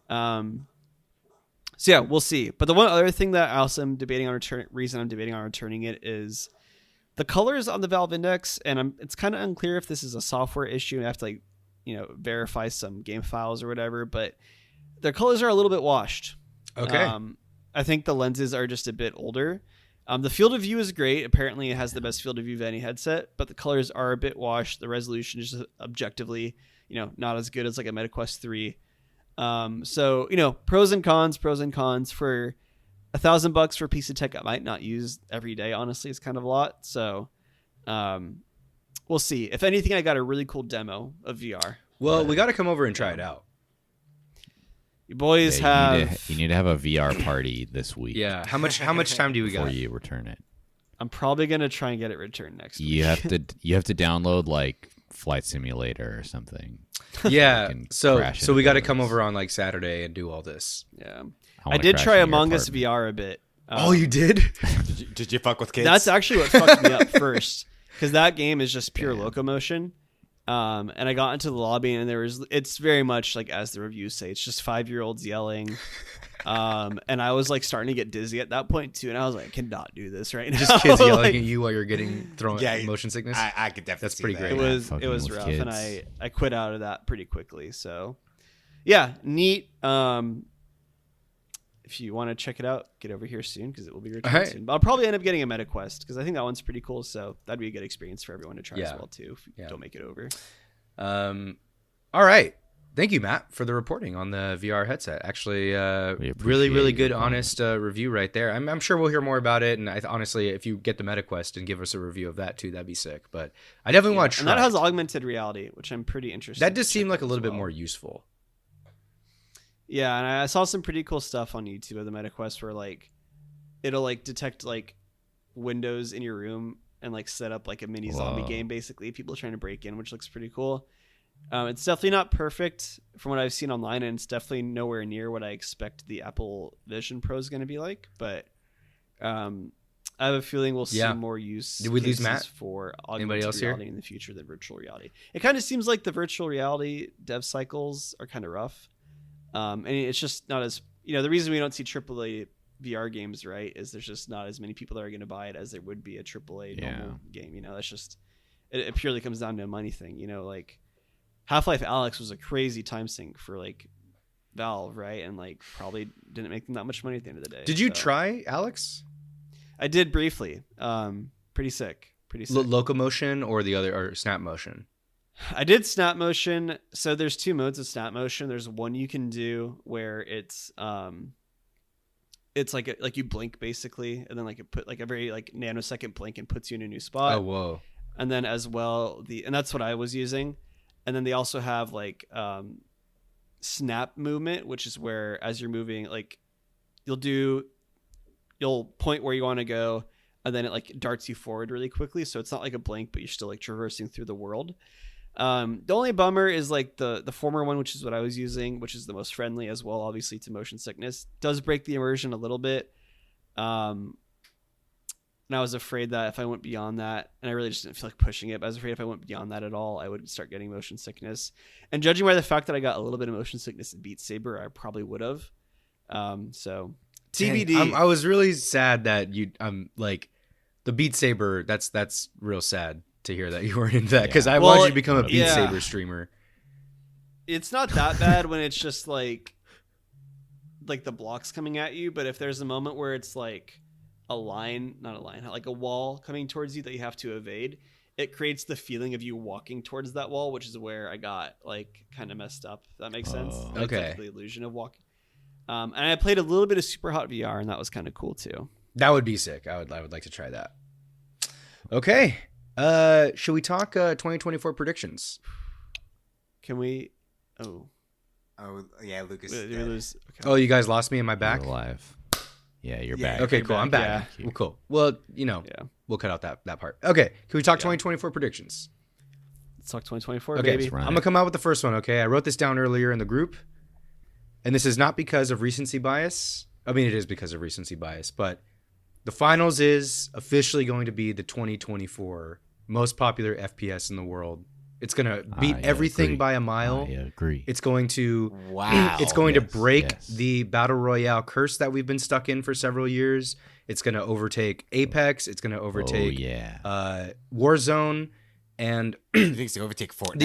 So yeah, we'll see. But the one other thing that I also am debating on returning it is the colors on the Valve Index, and it's kind of unclear if this is a software issue. I have to verify some game files or whatever, but their colors are a little bit washed. Okay. I think the lenses are just a bit older. The field of view is great. Apparently, it has the best field of view of any headset, but the colors are a bit washed. The resolution is just objectively, not as good as like a MetaQuest 3. So, pros and cons for $1,000 for a piece of tech I might not use every day. Honestly, it's kind of a lot. So, we'll see. If anything, I got a really cool demo of VR. Well, we got to come over and try it out. You boys you need to have a VR party this week. Yeah. How much time do we got? Before you return it. I'm probably going to try and get it returned next week. You have to download like Flight Simulator or something. Yeah. So crash we got to into come those. over on like Saturday and do all this. Yeah. I I wanna did crash try into your Among Us apartment. VR a bit. Oh, you did? Did you fuck with kids? That's actually what fucked me up first, because that game is just pure locomotion. And I got into the lobby, and it's very much like as the reviews say, it's just 5-year-olds yelling. And I was like starting to get dizzy at that point too, and I was like, I cannot do this right now. Just kids yelling Like, at you while you're getting thrown motion sickness. I could definitely That's see pretty that. great. it was Fucking with rough, and kids. I quit out of that pretty quickly. So yeah, neat. if you want to check it out, get over here soon because it will be All returned right. soon. But I'll probably end up getting a MetaQuest because I think that one's pretty cool. So that'd be a good experience for everyone to try as Yeah. well too if you Yeah. don't make it over. All right. Thank you, Matt, for the reporting on the VR headset. Actually, really, appreciate really your good, comment. honest review right there. I'm sure we'll hear more about it. And honestly, if you get the MetaQuest and give us a review of that too, that'd be sick. But I definitely want to And try that has it. augmented reality, which I'm pretty interested. That to does seem check like a out little as bit well. more useful. Yeah, and I saw some pretty cool stuff on YouTube of the MetaQuest where like it'll like detect like windows in your room and like set up like a mini zombie Whoa. game basically. People trying to break in, which looks pretty cool. It's definitely not perfect from what I've seen online, and it's definitely nowhere near what I expect the Apple Vision Pro is going to be like. But I have a feeling we'll see Yeah. more use Did we lose cases Matt? for Anybody augmented else here? reality in the future than virtual reality. It kind of seems like the virtual reality dev cycles are kind of rough. And it's just not as, the reason we don't see AAA VR games, right, is there's just not as many people that are going to buy it as there would be a AAA normal game. That's just, it purely comes down to a money thing. Like Half-Life Alyx was a crazy time sink for like Valve, right? And like probably didn't make them that much money at the end of the day. Did you So, try, Alex? I did briefly. Pretty sick. Locomotion or the other, or Snap Motion? I did snap motion. So there's two modes of snap motion. There's one you can do where it's like you blink basically, and then like it put like a very like nanosecond blink and puts you in a new spot. Oh, whoa. And then as well and that's what I was using. And then they also have like snap movement, which is where as you're moving, like you'll point where you want to go, and then it like darts you forward really quickly. So it's not like a blink, but you're still like traversing through the world. The only bummer is like the former one, which is what I was using, which is the most friendly as well, obviously to motion sickness, does break the immersion a little bit. And I was afraid that if I went beyond that, and I really just didn't feel like pushing it, but I was afraid if I went beyond that at all, I would start getting motion sickness. And judging by the fact that I got a little bit of motion sickness in Beat Saber, I probably would have. So TBD. Dang, I was really sad that like the Beat Saber. That's real sad to hear that you weren't into that, because I wanted you to become a Beat Saber streamer. It's not that bad when it's just like the blocks coming at you, but if there's a moment where it's like like a wall coming towards you that you have to evade, it creates the feeling of you walking towards that wall, which is where I got like kind of messed up. If that makes sense. Like, Okay. that's the illusion of walking. And I played a little bit of Super Hot VR, and that was kind of cool too. That would be sick. I would like to try that. Okay. Should we talk 2024 predictions? Can we? Oh, yeah, Lucas. did we lose? Okay. Oh, you guys lost me in my back? You're alive. Yeah, you're Yeah. back. Okay, You're cool. I'm back, back. yeah. Well, cool. Well, Yeah. we'll cut out that part. Okay. Can we talk Yeah. 2024 predictions? Let's talk 2024, Okay. baby. Let's run I'm it. going to come out with the first one, okay? I wrote this down earlier in the group. And this is not because of recency bias. I mean, it is because of recency bias, but the finals is officially going to be the 2024 most popular FPS in the world. It's going to beat yeah, everything agree. by a mile. I agree. It's going to Wow. it's going to yes, break yes. the battle royale curse that we've been stuck in for several years. It's going to overtake Apex. It's going to overtake Warzone, and You think it's gonna overtake Fortnite?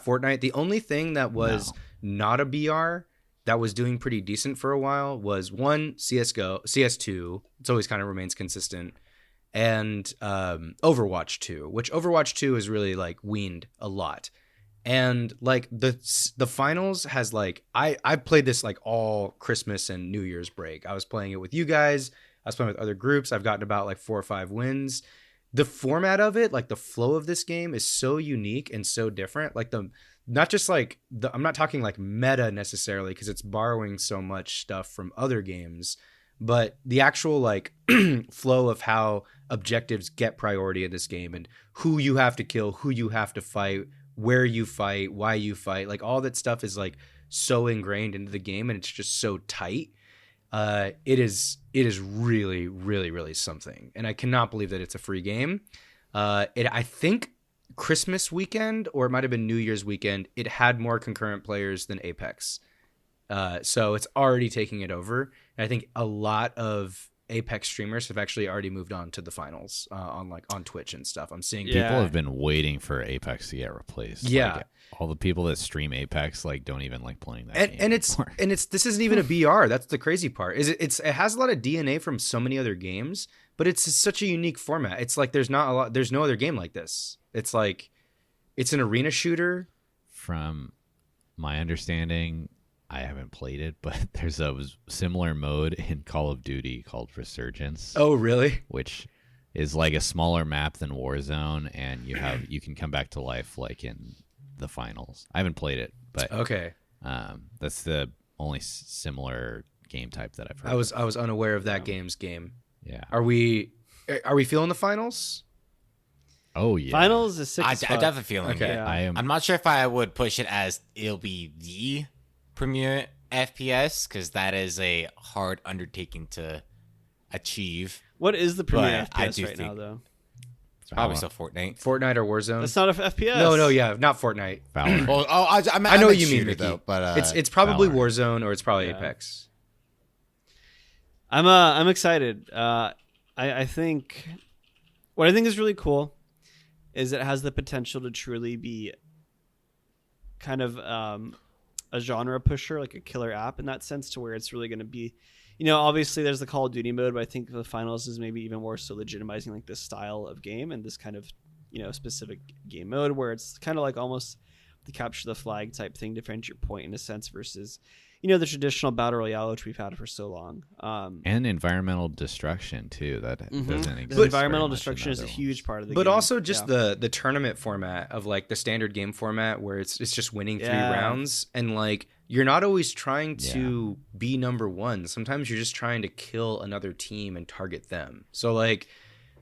Fortnite. The only thing that was not a BR that was doing pretty decent for a while was one CS2. It's always kind of remains consistent, and Overwatch 2, which Overwatch 2 is really like weaned a lot. And like the finals has like I played this like all Christmas and New Year's break. I was playing it with you guys. I was playing with other groups. I've gotten about like 4 or 5 wins. The format of it, like the flow of this game, is so unique and so different. Like I'm not talking like meta necessarily, because it's borrowing so much stuff from other games, but the actual like flow of how objectives get priority in this game, and who you have to kill, who you have to fight, where you fight, why you fight, like all that stuff is like so ingrained into the game, and it's just so tight. It is really, really, really something, and I cannot believe that it's a free game. I think Christmas weekend, or it might have been New Year's weekend, it had more concurrent players than Apex. So it's already taking it over. And I think a lot of Apex streamers have actually already moved on to the finals on Twitch and stuff. I'm seeing Yeah. People have been waiting for Apex to get replaced. Yeah. Like, all the people that stream Apex like don't even like playing that game and it's anymore. and it's this isn't even a BR. That's the crazy part. Is it has a lot of DNA from so many other games, but it's such a unique format. It's like there's no other game like this. It's like it's an arena shooter. From my understanding, I haven't played it, but there's a similar mode in Call of Duty called Resurgence, Oh, really? which is like a smaller map than Warzone, and you can come back to life like in the finals. I haven't played it, but Okay. that's the only similar game type that I've heard. I was unaware of that game's game. yeah. Are we feeling the finals? Oh yeah. Finals is sick I as fuck. definitely feeling Okay. it. Yeah. I am. I'm not sure if I would push it as it'll be the premier FPS because that is a hard undertaking to achieve. What is the premier But I FPS do right now, think- though? It's probably Valorant. still Fortnite. Fortnite or Warzone? That's not a FPS. No, yeah, not Fortnite. Valorant. Well, I I know what you mean, shooter, Mickey. though, but It's probably Valorant. Warzone or it's probably Yeah. Apex. I'm excited. I think what I think is really cool is it has the potential to truly be kind of a genre pusher, like a killer app in that sense, to where it's really going to be, obviously there's the Call of Duty mode, but I think the finals is maybe even more so legitimizing like this style of game and this kind of specific game mode where it's kind of like almost the capture the flag type thing, defend your point in a sense versus the traditional battle royale which we've had for so long. And environmental destruction too. That Mhm. doesn't The exist. environmental very much in destruction is a other huge ones. part of the But game. also just Yeah. the tournament format of like the standard game format where it's just winning 3 Yeah. rounds and like you're not always trying to be number one. Sometimes you're just trying to kill another team and target them. So like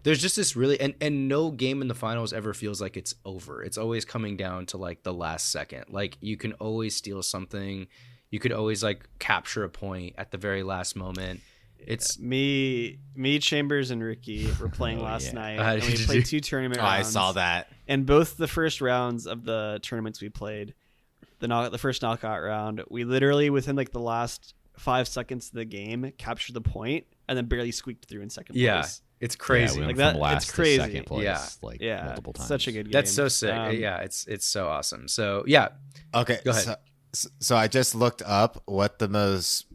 there's just this really and no game in the finals ever feels like it's over. It's always coming down to like the last second. Like you can always steal something. You could always like capture a point at the very last moment. It's me, Chambers, and Ricky were playing Oh, last yeah. night. Did And we you? played 2 tournament I rounds. saw that. And both the first rounds of the tournaments we played, the first knockout round, we literally within like the last 5 seconds of the game captured the point and then barely squeaked through in second yeah, place. it's Yeah, crazy. we Like went that- from last it's crazy. to second place, Yeah. like Yeah, multiple times. such a good game. That's so sick. Yeah, it's so awesome. So yeah, Okay, Go ahead. So I just looked up what the most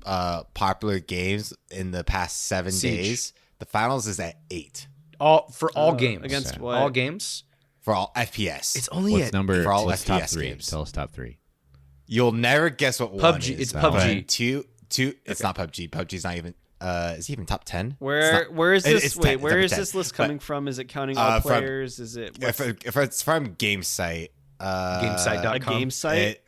popular games in the past 7 Siege. days. The finals is at 8 all games against Okay. what? all games. for all FPS. It's only What's at number? for all What's top FPS 3? games. Tell us top 3. You'll never guess what one PUBG. is. It's but PUBG. Two. It's not PUBG. PUBG's not even. Is it even top 10? Where is this? it's Wait, 10, where number is 10. this list But- coming from? Is it counting all from- players? Is it If it's from GameSite, Gamesite.com. a game site?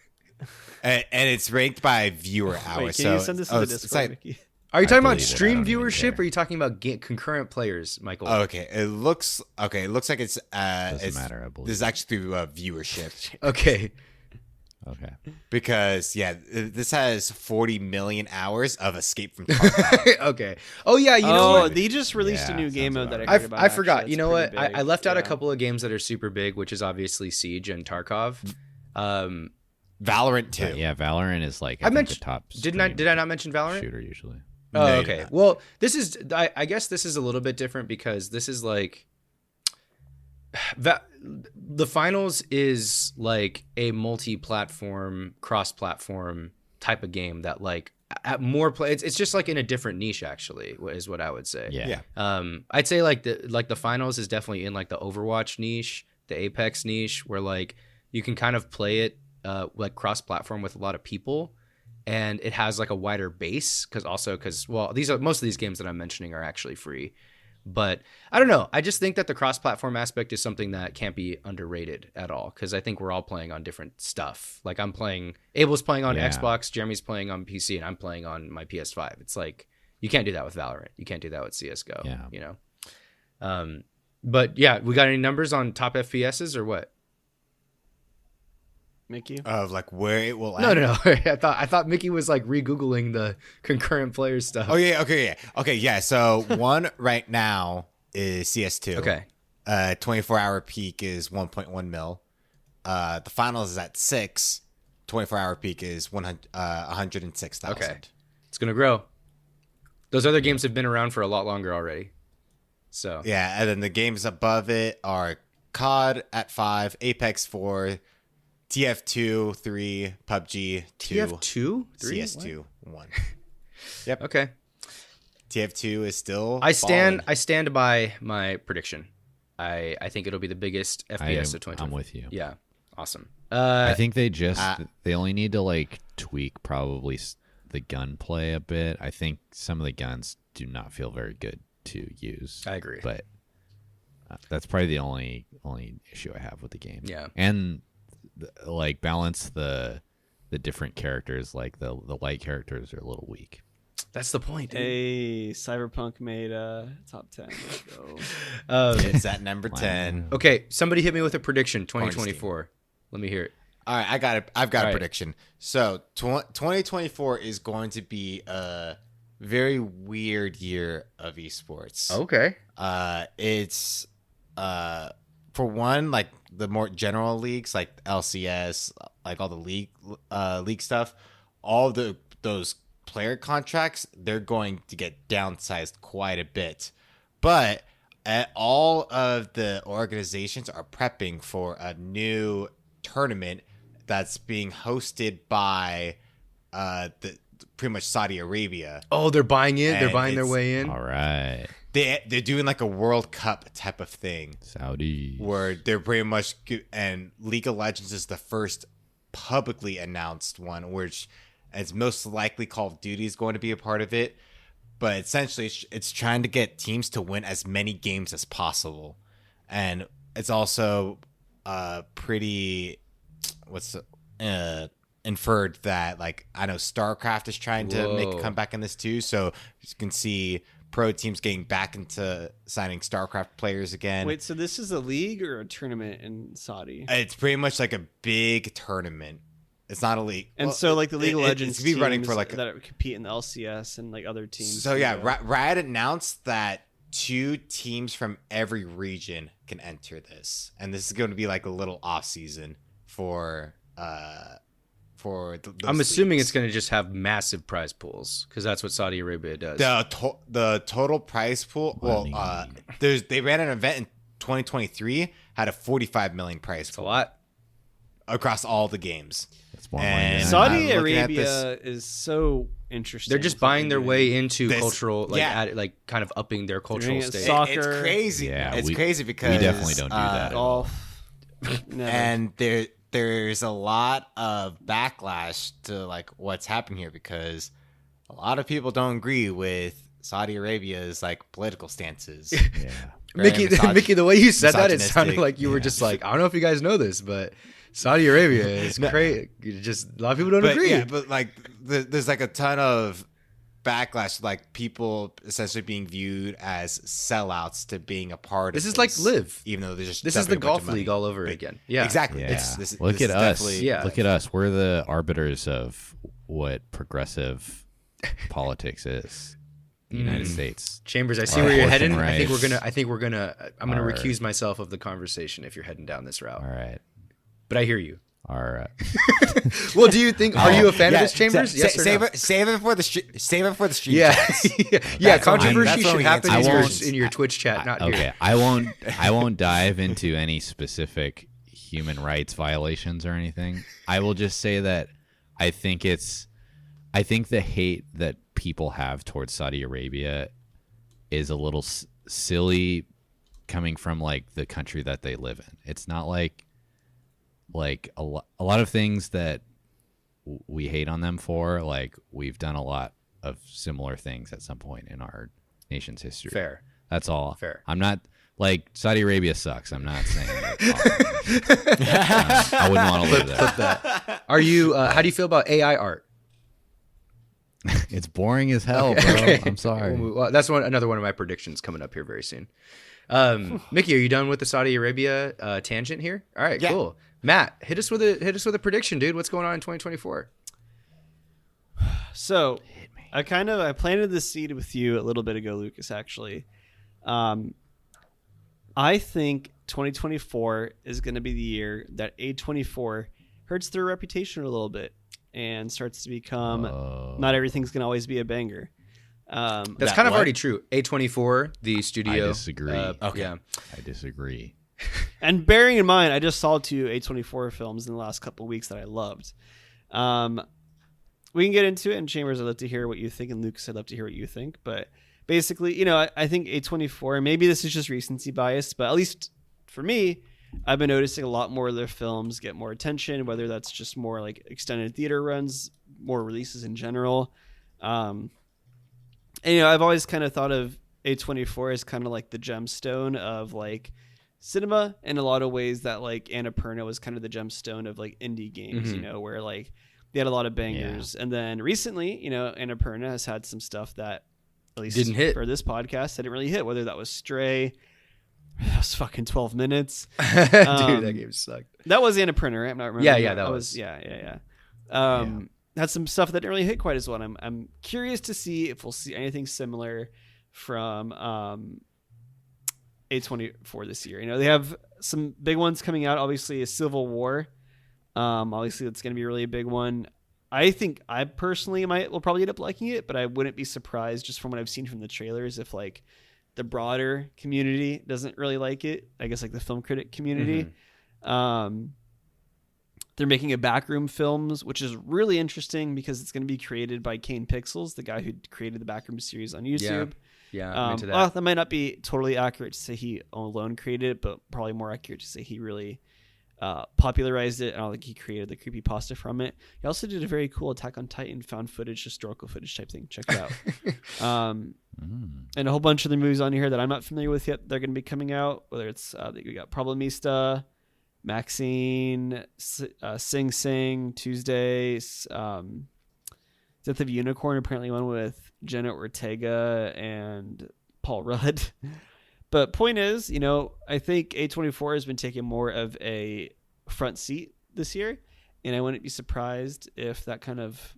and it's ranked by viewer hours. Wait, can so you send this in the it's Discord, like- Mickey? Are you I talking about believe it. I stream don't even viewership care. or are you talking about concurrent players, Michael? Okay, it looks like it's Doesn't matter. I believe. This is actually through viewership Okay. Okay. because this has 40 million hours of Escape from Tarkov. Okay. Oh yeah, you know what? They just released a Yeah, new game sounds mode that I about heard I about. I forgot. actually. You know It's what? pretty I big. left out a Yeah. couple of games that are super big, which is obviously Siege and Tarkov. Valorant 2. Yeah, Valorant is like I I think mentioned- the top. Did I not mention Valorant? shooter usually? Oh, No, you okay. did not. Well, this is. I guess this is a little bit different because this is like. The finals is like a multi-platform, cross-platform type of game that like at more play. It's just like in a different niche actually is what I would say. Yeah. I'd say like the finals is definitely in like the Overwatch niche, the Apex niche, where like you can kind of play it like cross-platform with a lot of people, and it has like a wider base because well, most of these games that I'm mentioning are actually free, but I don't know. I just think that the cross-platform aspect is something that can't be underrated at all because I think we're all playing on different stuff. Like Abel's playing on Yeah. Xbox, Jeremy's playing on PC, and I'm playing on my PS5. It's like you can't do that with Valorant. You can't do that with CS:GO. Yeah. You know. But yeah, we got any numbers on top FPSs or what? Mickey. Of like where it will No, end. no. I thought Mickey was like re-googling the concurrent players stuff. Oh yeah, okay, yeah. So one right now is CS2. Okay. 24-hour peak is 1.1 mil. The finals is at 6. 24-hour peak is 106,000. Okay. It's gonna grow. Those other games have been around for a lot longer already. So Yeah, and then the games above it are COD at 5, Apex 4, TF2 3, PUBG 2, TF2, 3, CS2 1. Okay. TF2 is still. I stand balling. by my prediction. I think it'll be the biggest FPS of 2020. I'm with you. Yeah, awesome. I think they only need to like tweak probably the gunplay a bit. I think some of the guns do not feel very good to use. I agree. But that's probably the only issue I have with the game. Yeah. And like balance the different characters. Like the light characters are a little weak. That's the point. Dude. Hey, Cyberpunk made top 10. Let's go. It's at number 10. Okay, somebody hit me with a prediction. 2024. Let me hear it. All right, I got it. I've got All a right. prediction. So 2024 is going to be a very weird year of esports. Okay. It's for one, like the more general leagues, like LCS, like all the league stuff, all those player contracts, they're going to get downsized quite a bit. But all of the organizations are prepping for a new tournament that's being hosted by pretty much Saudi Arabia. Oh, they're buying in. They're And buying their it's- way in. All right, They're doing like a World Cup type of thing. Saudi. Where they're pretty much, and League of Legends is the first publicly announced one, which it's most likely Call of Duty is going to be a part of it. But essentially, it's trying to get teams to win as many games as possible, and it's also pretty inferred that, like, I know StarCraft is trying to make a Whoa. comeback in this too, so you can see pro teams getting back into signing StarCraft players again. Wait, so this is a league or a tournament in Saudi? It's pretty much like a big tournament. It's not a league. And Well, so, like the League of Legends it's be running teams for like. that compete in the LCS and like other teams. So can yeah, go. Riot announced that 2 teams from every region can enter this, and this is going to be like a little off season for those I'm assuming leagues. it's going to just have massive prize pools because that's what Saudi Arabia does. The total prize pool. Well, they ran an event in 2023, had a 45 million prize It's a pool lot. across all the games. That's more And money. Saudi I'm looking at Arabia is so interesting. They're just with what buying their doing. way into This- cultural, like, yeah. like kind of upping their cultural doing it state. Soccer. It's crazy. Yeah, it's we- crazy because we definitely don't do that. golf. Never. And there's a lot of backlash to like what's happening here because a lot of people don't agree with Saudi Arabia's like political stances. Yeah. Very Mickey, the way you said that, it sounded misogynistic. like you were just like, I don't know if you guys know this, but Saudi Arabia is crazy. Just a lot of people don't but agree. yeah, but like there's like a ton of backlash, like people essentially being viewed as sellouts to being a part This of is like Live. even though they're just This is the dumping a bunch golf of money. league all over But- again. Yeah, exactly. Yeah. This Look at is us. definitely- Yeah. Look at us. We're the arbiters of what progressive politics is. The United States. Chambers, I see Our where you're abortion heading. I'm rights. gonna Our- recuse myself of the conversation if you're heading down this route. All right. But I hear you. Our Well, do you think? Are you a fan of this, Chambers? Sa- Yes or save no? Save it for the save it for the stream. Yeah, chats. yeah. That's when Controversy we should happen answer in questions. your Twitch chat, not okay. here. I won't dive into any specific human rights violations or anything. I will just say that I think the hate that people have towards Saudi Arabia is a little silly coming from like the country that they live in. It's not like a lot of things that we hate on them for, like we've done a lot of similar things at some point in our nation's history. Fair. That's all. Fair. I'm not like Saudi Arabia sucks. I'm not saying that. I wouldn't want to live there. Are you? How do you feel about AI art? It's boring as hell, bro. Okay. I'm sorry. Well, that's another one of my predictions coming up here very soon. Mickey, are you done with the Saudi Arabia tangent here? All right, Yeah. cool. Matt, hit us with a prediction, dude. What's going on in 2024? So I planted the seed with you a little bit ago, Lucas, actually. I think 2024 is going to be the year that A24 hurts their reputation a little bit and starts to become not everything's going to always be a banger. That's That kind of what? already true. A24, the studio. I disagree. Okay. Yeah. I disagree. And bearing in mind, I just saw 2 A24 films in the last couple of weeks that I loved. We can get into it in Chambers. I'd love to hear what you think, and Lucas, I'd love to hear what you think. But basically, you know, I think A24, maybe this is just recency bias, but at least for me, I've been noticing a lot more of their films get more attention, whether that's just more like extended theater runs, more releases in general. And, you know, I've always kind of thought of A24 as kind of like the gemstone of like cinema in a lot of ways, that like Annapurna was kind of the gemstone of like indie games, you know, where like they had a lot of bangers. And then recently, you know, Annapurna has had some stuff that at least Didn't hit. for this podcast didn't really hit, whether that was Stray. That was fucking 12 minutes. Dude, that game sucked. That was Annapurna, right? I'm not remembering. Yeah, that was. Yeah. Had some stuff that didn't really hit quite as well. I'm curious to see if we'll see anything similar from A24 this year. You know, they have some big ones coming out. Obviously, a Civil War. Obviously, that's going to be really a big one. I think I personally will probably end up liking it, but I wouldn't be surprised just from what I've seen from the trailers if like the broader community doesn't really like it. I guess like the film critic community. They're making a Backroom Films, which is really interesting because it's going to be created by Kane Pixels, the guy who created the Backroom series on YouTube. Yeah, I'm into that. Well, that might not be totally accurate to say he alone created it, but probably more accurate to say he really popularized it. I don't think he created the creepypasta from it. He also did a very cool Attack on Titan found footage, historical footage type thing. Check it out. And a whole bunch of the movies on here that I'm not familiar with yet, they're going to be coming out, whether it's we got Problemista, Maxine, Sing Sing, Tuesday, Death of a Unicorn, apparently one with Jenna Ortega and Paul Rudd. But point is, you know, I think A24 has been taking more of a front seat this year, and I wouldn't be surprised if that kind of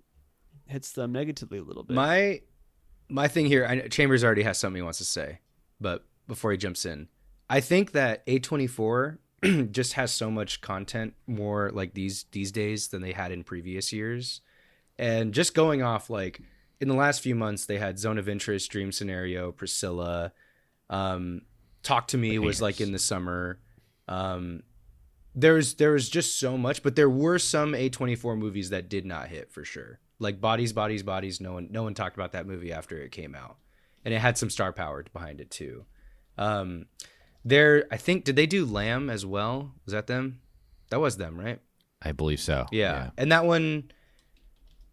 hits them negatively a little bit. My thing here, Chambers already has something he wants to say, but before he jumps in, I think that A24 just has so much content more like these days than they had in previous years. And just going off, like in the last few months, they had Zone of Interest, Dream Scenario, Priscilla, Talk to Me was like in the summer. There was just so much, but there were some A24 movies that did not hit for sure. Like Bodies. No one talked about that movie after it came out, and it had some star power behind it too. I think, did they do Lamb as well? Was that them? That was them, right? I believe so. Yeah. And that one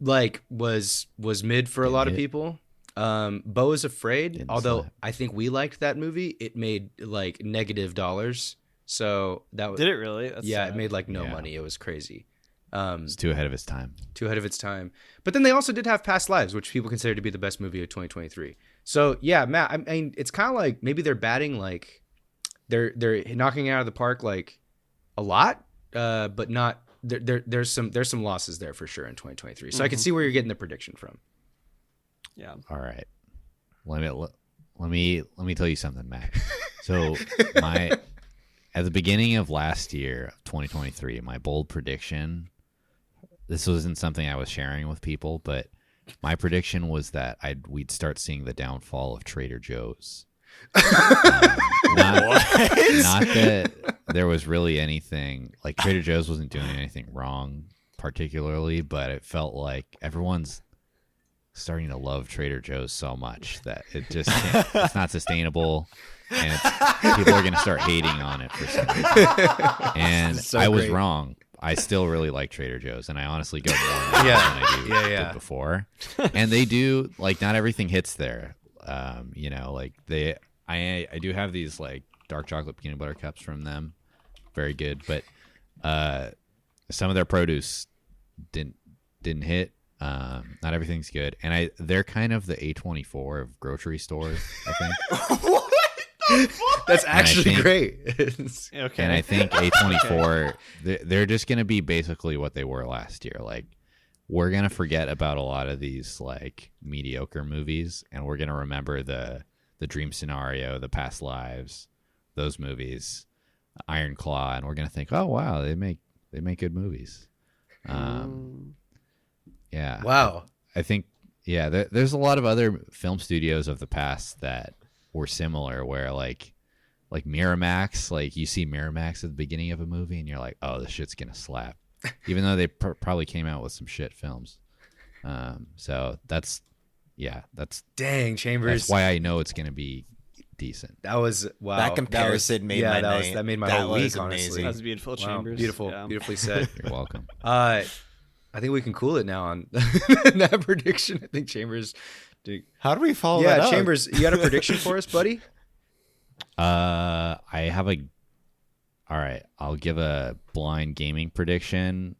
like was mid for a lot of people. Beau is Afraid, although I think we liked that movie, it made like negative dollars. So that was, did it really? That's sad. It made like no money. It was crazy. It's too ahead of its time. But then they also did have Past Lives, which people consider to be the best movie of 2023. So yeah, Matt, I mean, it's kind of like maybe they're batting like they're knocking it out of the park like a lot, but not. There's some losses there for sure in 2023. So I can see where you're getting the prediction from. Yeah. All right. Let me tell you something, Matt. So at the beginning of last year, 2023, my bold prediction. This wasn't something I was sharing with people, but my prediction was that we'd start seeing the downfall of Trader Joe's. Not that there was really anything like Trader Joe's wasn't doing anything wrong particularly, but it felt like everyone's starting to love Trader Joe's so much that it's not sustainable, and people are going to start hating on it for some reason. And so I was great. wrong. I still really like Trader Joe's, and I honestly go more than I did before. And they do, like, not everything hits there. You know, like I do have these like dark chocolate peanut butter cups from them, very good. But some of their produce didn't hit. Not everything's good, and they're kind of the A24 of grocery stores, I think. That's actually great. Okay. And I think A24, they're just going to be basically what they were last year. Like, we're going to forget about a lot of these like mediocre movies, and we're going to remember the Dream Scenario, the Past Lives, those movies, Iron Claw, and we're going to think, oh wow, they make good movies. Yeah. Wow. I think Yeah, there's a lot of other film studios of the past that were similar, where like Miramax, like you see Miramax at the beginning of a movie, and you're like, oh, this shit's gonna slap, even though they probably came out with some shit films. So that's Dang, Chambers. that's why I know it's gonna be decent. That was wow. That comparison made my night. that made my That whole was week. amazing. Honestly, That was beautiful, wow, Chambers. beautiful, Yeah. beautifully said. You're welcome. I think we can cool it now on that prediction. I think Chambers. How do we follow that Yeah, up? Chambers, you got a prediction for us, buddy? I have a. All right, I'll give a blind gaming prediction.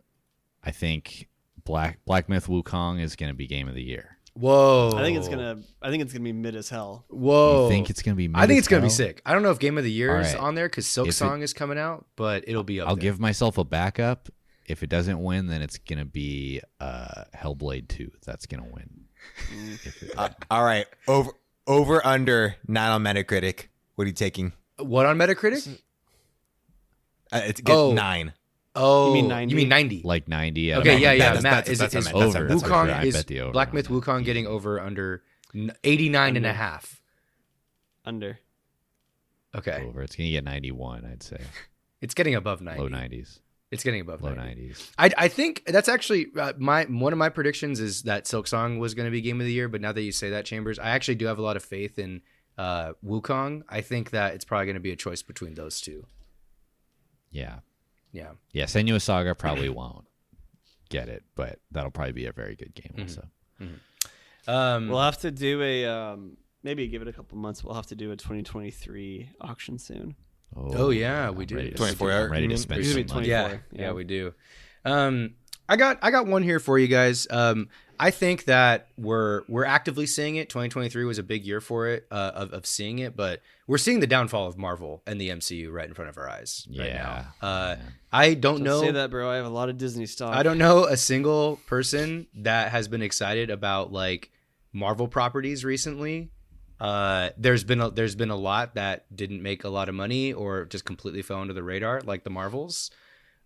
I think Black Myth Wukong is going to be game of the year. Whoa! I think it's gonna be mid as hell. Whoa! You think it's going to be? I think mid it's gonna be as hell? sick. I don't know if Game of the Year is All right. on there because Silk If it- Song is coming out, but it'll be up. I'll there. give myself a backup. If it doesn't win, then it's going to be Hellblade 2. That's going to win. If it- All right, over under 9 on Metacritic. What are you taking? what on Metacritic? It's get Oh. 9. Oh, You mean 90? You mean 90? like 90. Okay, yeah, yeah. That's- Matt, that's- is that's it what is I meant. That's over? what I meant. Wukong I is bet the over Black on Myth that. Wukong getting over under 89 and a half? Under. Okay, Over. It's going to get 91, I'd say. it's getting above 90. Low 90s. It's getting above Low 90. 90s. I think that's actually one of my predictions is that Silk Song was going to be Game of the Year, but now that you say that, Chambers, I actually do have a lot of faith in Wukong. I think that it's probably going to be a choice between those two. Yeah. Yeah. Yeah, Senua's Saga probably won't get it, but that'll probably be a very good game also. We'll have to do a maybe give it a couple months. We'll have to do a 2023 auction soon. Oh, yeah, we I'm do. ready to 24 spend- hour, I'm ready you to mean? spend It's some gonna be money. 24. Yeah, Yeah. we do. I got one here for you guys. I think that we're actively seeing it. 2023 was a big year for it of seeing it, but we're seeing the downfall of Marvel and the MCU right in front of our eyes right Yeah. now. I don't Don't know. say that, bro. I have a lot of Disney stock. I don't know a single person that has been excited about like Marvel properties recently. There's been a lot that didn't make a lot of money or just completely fell under the radar, like the Marvels.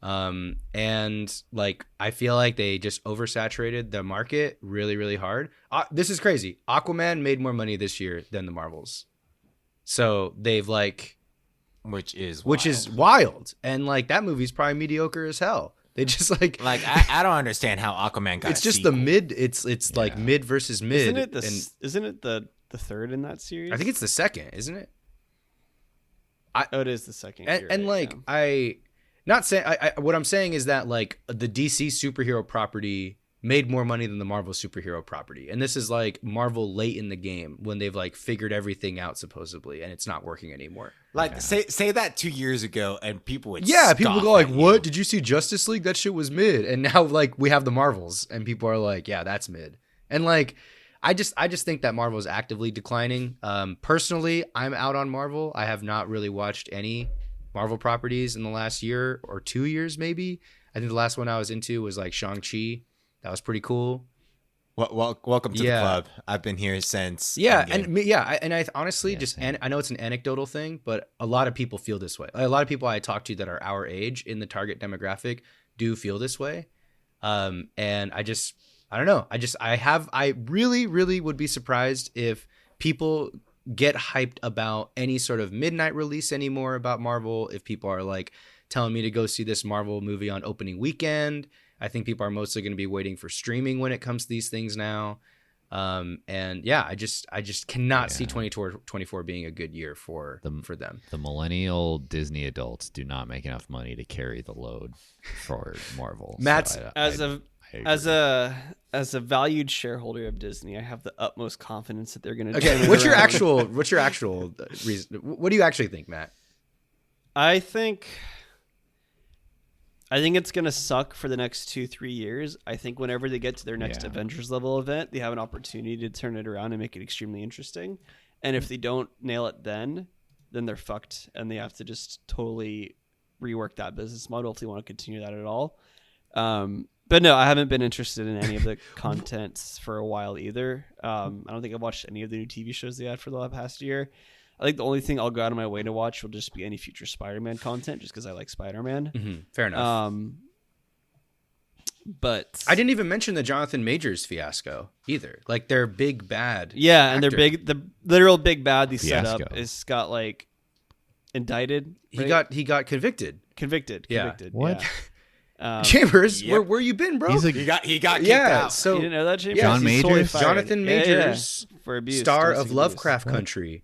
And like I feel like they just oversaturated the market really, really hard. This is crazy. Aquaman made more money this year than the Marvels, so they've like, Which is wild. And like that movie's probably mediocre as hell. They just like I don't understand how Aquaman got. it's a just sequel. the mid. It's like mid versus mid. Isn't it the third in that series? I think it's the second, isn't it? Oh, it is the second. And, You're and right, like yeah. I not saying I what I'm saying is that like the DC superhero property made more money than the Marvel superhero property, and this is like Marvel late in the game when they've like figured everything out supposedly, and it's not working anymore. Like say that 2 years ago, and people would Yeah, people scoff go like, at "What? you. Did you see Justice League? That shit was mid." And now like we have the Marvels, and people are like, "Yeah, that's mid." And like I just think that Marvel is actively declining. Personally, I'm out on Marvel. I have not really watched any Marvel properties in the last year or 2 years, maybe. I think the last one I was into was like Shang-Chi. That was pretty cool. Welcome to Yeah. the club. I've been here since. Yeah, Endgame. and I honestly Yeah, just same. and I know it's an anecdotal thing, but a lot of people feel this way. A lot of people I talk to that are our age in the target demographic do feel this way. And I don't know. I really, really would be surprised if people get hyped about any sort of midnight release anymore about Marvel. If people are like telling me to go see this Marvel movie on opening weekend, I think people are mostly going to be waiting for streaming when it comes to these things now. And yeah, I just cannot see 2024 being a good year for them. The millennial Disney adults do not make enough money to carry the load for Marvel. Matt's- As a valued shareholder of Disney, I have the utmost confidence that they're going to. Okay, what's your actual reason? What do you actually think, Matt? I think it's going to suck for the next 2-3 years. I think whenever they get to their next Yeah. Avengers level event, they have an opportunity to turn it around and make it extremely interesting. And if they don't nail it then they're fucked and they have to just totally rework that business model if they want to continue that at all. But no, I haven't been interested in any of the contents for a while either. I don't think I've watched any of the new TV shows they had for the past year. I think the only thing I'll go out of my way to watch will just be any future Spider-Man content, just because I like Spider-Man. Fair enough. But I didn't even mention the Jonathan Majors fiasco either. Like their big bad. Yeah, and actor. the literal big bad they set Fiasco. up is got like indicted. He right? got convicted. convicted. Yeah. Convicted. What? Yeah. Chambers, yep. where you been, bro? He's a He got kicked yeah. out. So You didn't know that, James? Yeah, John He's totally Majors? fired. Jonathan Yeah, yeah, Majors, for abuse, star domestic of abuse. Lovecraft What? Country,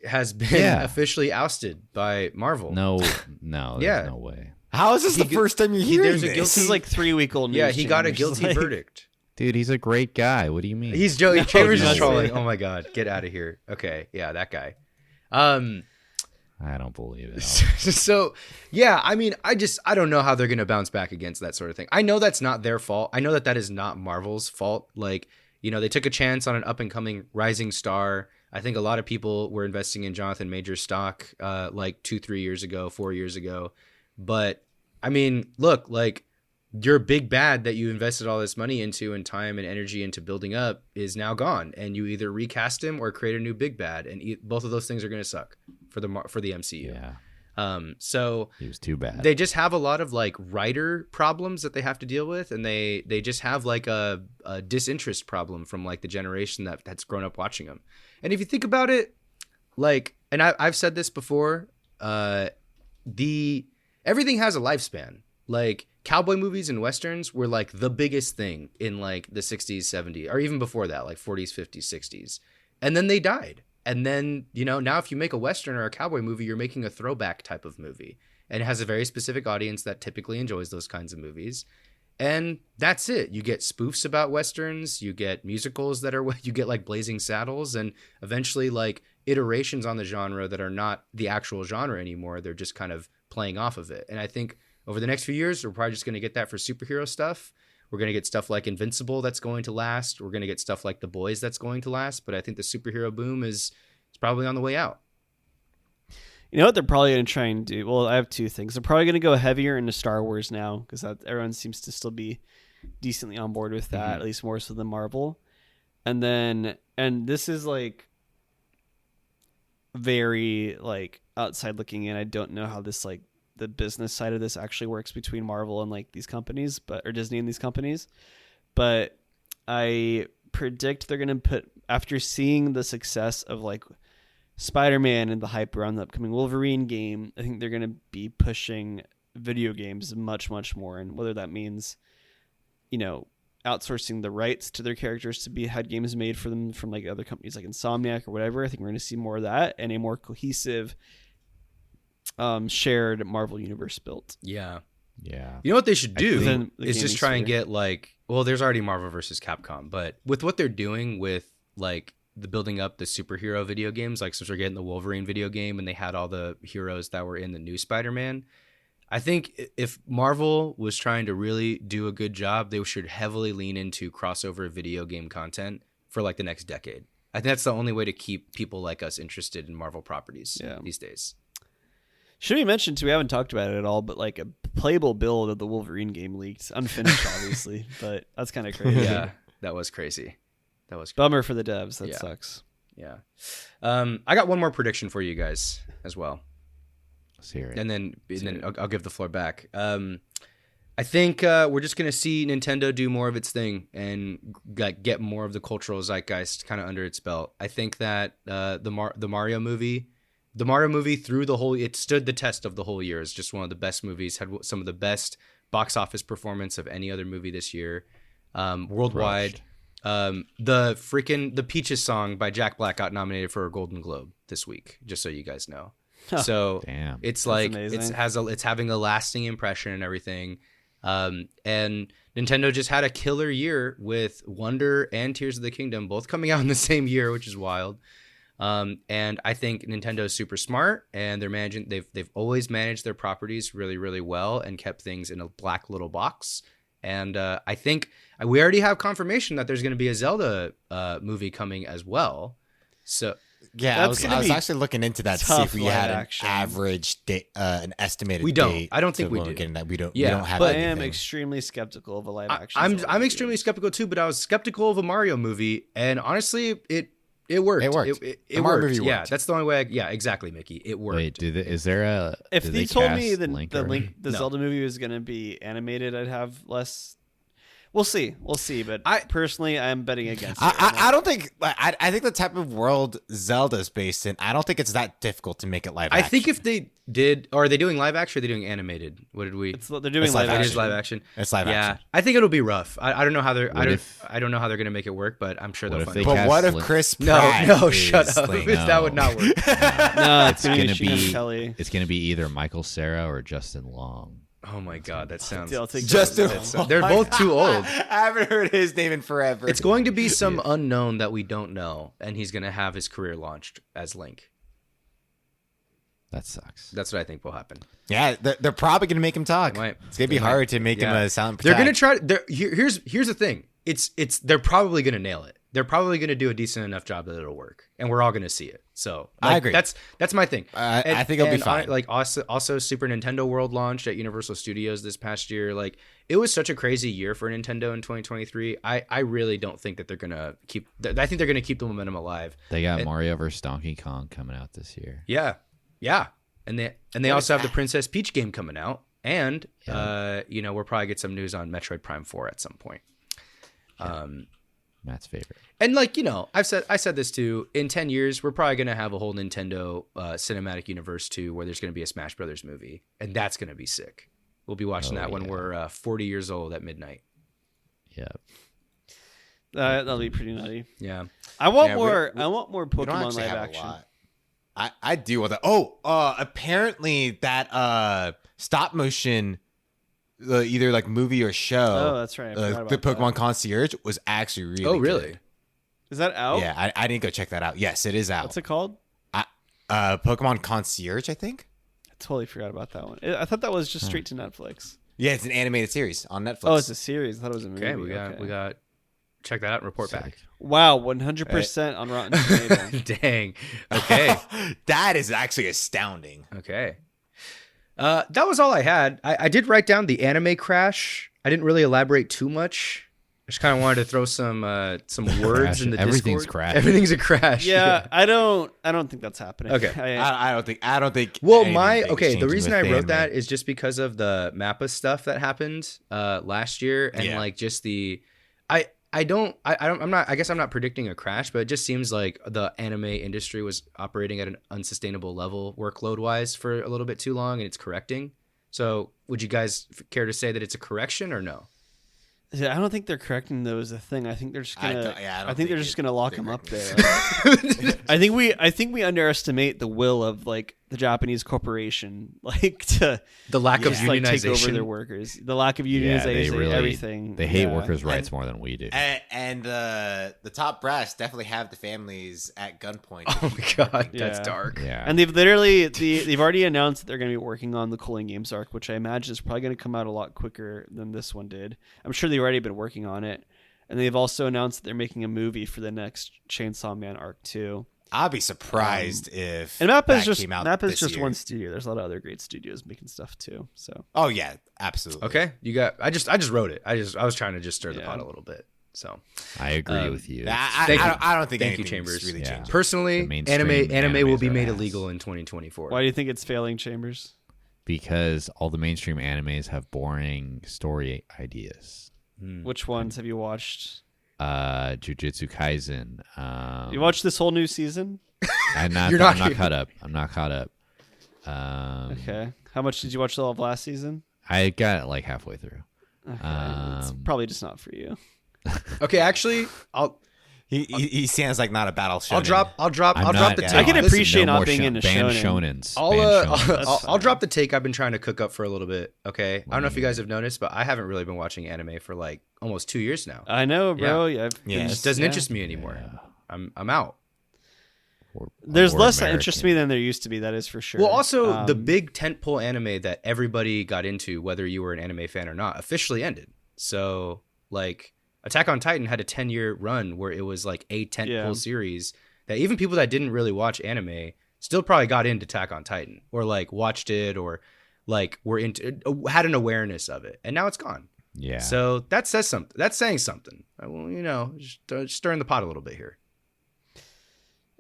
has been Yeah. officially ousted by Marvel. no, there's Yeah. no way. How is this the He- first time you're hearing there's a this? This is like 3-week-old news. Yeah, he got a James. guilty Like, verdict. Dude, he's a great guy. What do you mean? He's Joey Chambers no is trolling. way. Oh my god, get out of here. Okay, yeah, that guy. I don't believe it. So yeah, I mean, I don't know how they're gonna bounce back against that sort of thing. I know that's not their fault. I know that is not Marvel's fault. Like, you know, they took a chance on an up and coming rising star. I think a lot of people were investing in Jonathan Majors stock like 2-3 years ago, 4 years ago. But I mean, look, like your big bad that you invested all this money into and time and energy into building up is now gone, and you either recast him or create a new big bad, and both of those things are going to suck for the MCU. Yeah, So he was too bad. they just have a lot of like writer problems that they have to deal with, and they just have like a disinterest problem from like the generation that's grown up watching them. And if you think about it, like, and I've said this before, everything has a lifespan. Like cowboy movies and westerns were like the biggest thing in like the 60s, 70s, or even before that, like 40s, 50s, 60s. And then they died. And then, you know, now if you make a western or a cowboy movie, you're making a throwback type of movie. And it has a very specific audience that typically enjoys those kinds of movies. And that's it. You get spoofs about westerns, you get musicals that are, you get like Blazing Saddles, and eventually like iterations on the genre that are not the actual genre anymore. They're just kind of playing off of it. And I think over the next few years, we're probably just going to get that for superhero stuff. We're going to get stuff like Invincible that's going to last. We're going to get stuff like The Boys that's going to last. But I think the superhero boom is probably on the way out. You know what they're probably going to try and do? Well, I have two things. They're probably going to go heavier into Star Wars now because everyone seems to still be decently on board with that, at least more so than Marvel. And this is like very like outside looking in. I don't know how this like the business side of this actually works between Marvel and like these companies, or Disney and these companies. But I predict they're going to put, after seeing the success of like Spider-Man and the hype around the upcoming Wolverine game, I think they're going to be pushing video games much, much more. And whether that means, you know, outsourcing the rights to their characters to be had games made for them from like other companies like Insomniac or whatever, I think we're going to see more of that and a more cohesive shared Marvel universe built. Yeah. Yeah. You know what they should do Within the is just gaming try and sphere. get like, well, there's already Marvel versus Capcom, but with what they're doing with like the building up the superhero video games, like since we're getting the Wolverine video game and they had all the heroes that were in the new Spider-Man, I think if Marvel was trying to really do a good job, they should heavily lean into crossover video game content for like the next decade. I think that's the only way to keep people like us interested in Marvel properties these days. Should be mentioned too, we haven't talked about it at all, but like a playable build of the Wolverine game leaked. Unfinished, obviously, but that's kind of crazy. Yeah, that was crazy. That was crazy. Bummer for the devs. That Yeah. sucks. Yeah. I got one more prediction for you guys as well. Let's hear it. And then I'll give the floor back. I think we're just gonna see Nintendo do more of its thing and like get more of the cultural zeitgeist kind of under its belt. I think that the Mario movie through the whole, it stood the test of the whole year. It's just one of the best movies. Had some of the best box office performance of any other movie this year, worldwide. The Peaches song by Jack Black got nominated for a Golden Globe this week. Just so you guys know. So Damn. it's like amazing. it's having a lasting impression and everything. And Nintendo just had a killer year with Wonder and Tears of the Kingdom both coming out in the same year, which is wild. And I think Nintendo is super smart, and they're managing. They've always managed their properties really, really well and kept things in a black little box. And I think we already have confirmation that there's going to be a Zelda movie coming as well. So Yeah, That's I was gonna be actually looking into that to see tough if we live had an action. average date, an estimated. We don't. date I don't think to we when we're do. getting that. We don't. Yeah, we don't have. but I am anything. extremely skeptical of a live action. I'm Zelda movie. extremely skeptical too, but I was skeptical of a Mario movie, and honestly, it worked. It worked. It The Mario worked. movie Yeah, worked. that's the only way. Yeah, exactly, Mickey. It worked. Wait, is there a? If did they they told me cast the already? the No. Zelda movie was going to be animated, I'd have less. We'll see. But personally, I'm betting against it. I don't think. I think the type of world Zelda's based in, I don't think it's that difficult to make it live action. I think if they did, or are they doing live action or are they doing animated? What did we? They're doing It's live live It action. is live action. It's live Yeah, action. I think it'll be rough. I don't know how they're. What if- I don't know how they're gonna make it work, but I'm sure What they'll if find. they a way. But cast what if Link- Chris No, Pratt no, is shut up. Link? That would not work. No, It's gonna Machine Gun be Kelly. it's gonna be either Michael Cera or Justin Long. Oh my god, that sounds. I'll take Justin, Justin. They're both too old. I haven't heard his name in forever. It's going to be some unknown that we don't know, and he's gonna have his career launched as Link. That sucks. That's what I think will happen. Yeah, they're probably gonna make him talk. They might. It's gonna be They might. hard to make him Yeah. a silent. They're gonna protagonist. try. Here's the thing. It's they're probably gonna nail it. They're probably gonna do a decent enough job that it'll work, and we're all gonna see it. So I agree. That's my thing. I think it'll be fine. Like also Super Nintendo World launched at Universal Studios this past year. Like it was such a crazy year for Nintendo in 2023. I really don't think that they're gonna keep. I think they're gonna keep the momentum alive. They got And- Mario vs Donkey Kong coming out this year. Yeah, and they also have the Princess Peach game coming out, and we'll probably get some news on Metroid Prime 4 at some point. Matt's favorite. And I said this too. In 10 years, we're probably gonna have a whole Nintendo cinematic universe too, where there's gonna be a Smash Brothers movie, and that's gonna be sick. We'll be watching that when we're 40 years old at midnight. Yeah. That'll be pretty nutty. Yeah. I want Yeah, more. I want more We don't Pokemon actually live have action. a lot. I do want that. Oh, apparently that stop motion, either like movie or Oh, show. that's right. I forgot The about Pokemon that. Concierge was actually really. Oh, really? good. Is that out? Yeah, I didn't go check that out. Yes, it is out. What's it called? Pokemon Concierge, I think. I totally forgot about that one. I thought that was just straight to Netflix. Yeah, it's an animated series on Netflix. Oh, it's a series. I thought it was a movie. Okay, we got check that out and report back. Wow, 100% on Rotten Tomatoes. Dang. Okay. That is actually astounding. Okay. That was all I had. I did write down the anime crash. I didn't really elaborate too much. I just kind of wanted to throw some words in the Everything's Discord. crashing. Everything's a crash. Yeah, I don't think that's happening. Okay. I don't think. Well, anything is the changing reason with I the wrote anime. that is just because of the Mappa stuff that happened last year, and Yeah. like just the, I guess I'm not predicting a crash, but it just seems like the anime industry was operating at an unsustainable level workload wise for a little bit too long, and it's correcting. So, would you guys care to say that it's a correction or no? Yeah, I don't think they're correcting those a thing. I think they're just gonna. don't think they're think just gonna lock him up there. correcting I think we underestimate the will of like the Japanese corporation, like to The lack of just, like, take over unionization. their workers. The lack of Yeah, unionization, they really everything. They hate Yeah. workers' rights more than we do. And the top brass definitely have the families at gunpoint. Oh my god, that's Yeah. dark. Yeah. And they've they've already announced that they're going to be working on the Cooling Games arc, which I imagine is probably going to come out a lot quicker than this one did. I'm sure they've already been working on it. And they've also announced that they're making a movie for the next Chainsaw Man arc too. I'll be surprised if And Mappa's that just came out Mappa's this just year. one studio. There's a lot of other great studios making stuff too. So Oh yeah, absolutely. Okay, you got. I just wrote it. I was trying to just stir the Yeah. pot a little bit. So I agree with you. Thank you. I don't think Thank you, anything's Chambers. really Yeah. changing. personally, The mainstream anime will be animes are made ass. illegal in 2024. why do you think it's failing, Chambers? Because all the mainstream animes have boring story ideas. Which ones have you watched? Jujutsu Kaisen. You watched this whole new season? You're not I'm not here. caught up. I'm not caught up. Okay. How much did you watch all of last season? I got it like halfway through. It's probably just not for you. Okay, actually, I'll He sounds like not a battle show. I'll drop I'm the not- take. I can Listen, appreciate not more being into ban shonen. shonens. I'll, Ban shonens. That's I'll fine. drop the take I've been trying to cook up for a little bit. Okay, I don't know if you guys have noticed, but I haven't really been watching anime for like almost 2 years now. I know, bro. Yeah. Yeah. It just doesn't Yeah. interest me anymore. I'm out. There's We're less that interests American. me than there used to be. That is for sure. Well, also the Um, big tentpole anime that everybody got into, whether you were an anime fan or not, officially ended. So, like, Attack on Titan had a 10-year run where it was like a tentpole Yeah. series that even people that didn't really watch anime still probably got into Attack on Titan or like watched it or like were into had an awareness of it, and now it's gone. Yeah. So that says something. That's saying something. Well, just stirring the pot a little bit here.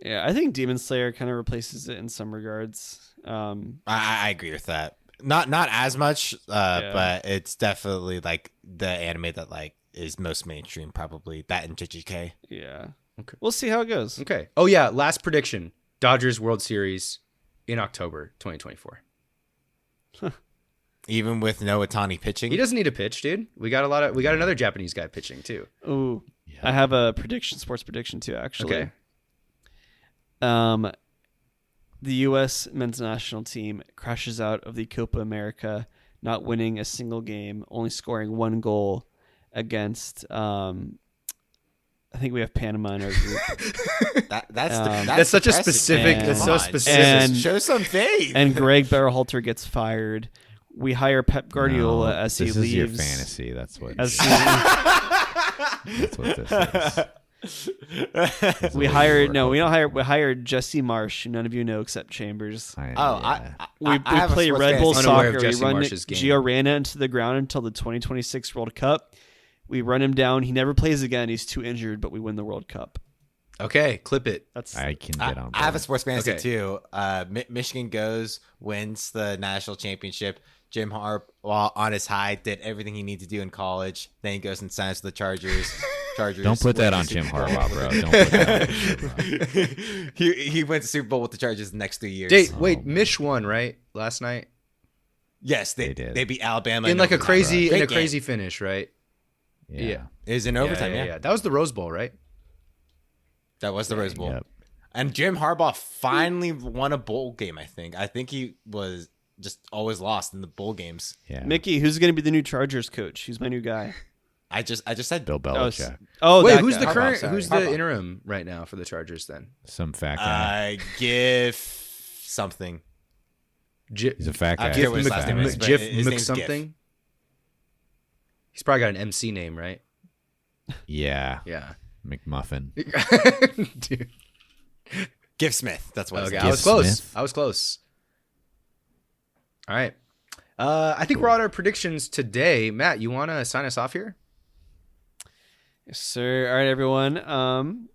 yeah, I think Demon Slayer kind of replaces it in some regards. I agree with that. Not as much, but it's definitely like the anime that like is most mainstream, probably that and JGK. Yeah. Okay. We'll see how it goes. Okay. Oh yeah, last prediction: Dodgers World Series in October 2024. Even with no Ohtani pitching. He doesn't need to pitch, dude. We got another Japanese guy pitching too. Ooh. Yeah. I have a sports prediction too, actually. Okay. The U.S. men's national team crashes out of the Copa America, not winning a single game, only scoring 1 goal against. I think we have Panama in our group. That's such a depressing, specific. man. That's Come so on, specific. show some faith. And Greg Berhalter gets fired. We hire Pep Guardiola No, as he this leaves. is your fantasy. That's what. As That's what this is. we hired Jesse Marsh, who none of you know except Chambers. We have a play sports Red fantasy. Bull Unaware soccer. of We Jesse run Marsh's game. Gio Reyna into the ground until the 2026 World Cup. We run him down. He never plays again. He's too injured, but we win the World Cup. Okay, clip it. That's I can get on. I have a board. sports fantasy Okay. too. Michigan wins the national championship. Jim Harbaugh on his high did everything he needed to do in college. Then he goes and signs for the Chargers. Don't put that on Jim Harbaugh, bro. Don't put that on Jim Harbaugh. he went to Super Bowl with the Chargers the next 3 years. Wait, Mish won right last night Yes, They did. They beat Alabama in like a overtime. crazy Great game. crazy finish, right? Yeah. It was in overtime. Yeah, That was the Rose Bowl, right? that was the Rose Bowl. Yep. And Jim Harbaugh finally won a bowl game. I think he was just always lost in the bowl games. Yeah. Mickey, who's going to be the new Chargers coach? Who's my new guy? I just said Bill Belichick. Oh, Wait, that who's guy. the Harbaugh, current? sorry. Who's the Harbaugh. interim right now for the Chargers? Then Some fat guy. Give something. He's a fat I guy. forget what his last name is, but Jiff his name's something. He's probably got an MC name, right? Yeah. Yeah. McMuffin. Dude. Giff Smith. That's what. Okay, His I name was is. close. Smith. I was close. All right. I think we're on our predictions today. Matt, you want to sign us off here? Yes, sir. All right, everyone.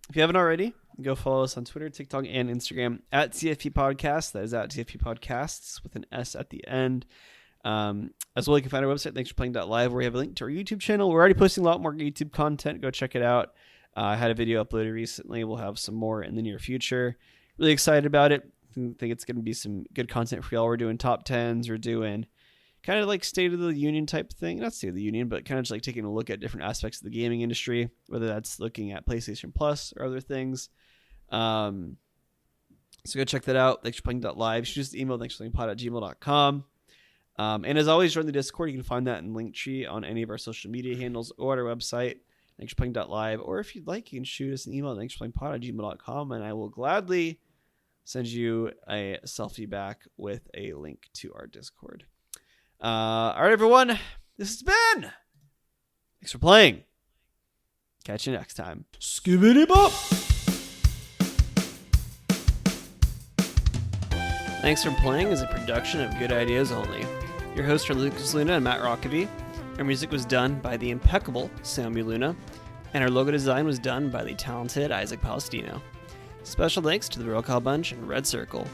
If you haven't already, go follow us on Twitter, TikTok, and Instagram at TFP Podcast. That is at TFP Podcasts with an S at the end. As well, you can find our website, thanksforplaying.live, where we have a link to our YouTube channel. We're already posting a lot more YouTube content. Go check it out. I had a video uploaded recently. We'll have some more in the near future. Really excited about it. I think it's going to be some good content for y'all. We're doing top 10s. We're doing kind of like State of the Union type thing. Not State of the Union, but kind of just like taking a look at different aspects of the gaming industry, whether that's looking at PlayStation Plus or other things. So go check that out. Thanksforplaying.live. Shoot us an email, thanksforplayingpod@gmail.com. And as always, join the Discord. You can find that in Linktree on any of our social media handles or at our website, thanksforplaying.live. Or if you'd like, you can shoot us an email, thanksforplayingpod@gmail.com, and I will gladly send you a selfie back with a link to our Discord. All right, everyone. This has been Thanks for Playing. Catch you next time. Skibbity bop. Thanks for Playing is a production of Good Ideas Only. Your hosts are Lucas Luna and Matt Rockaby. Our music was done by the impeccable Sammy Luna, and our logo design was done by the talented Isaac Palestino. Special thanks to the Roll Call Bunch and Red Circle.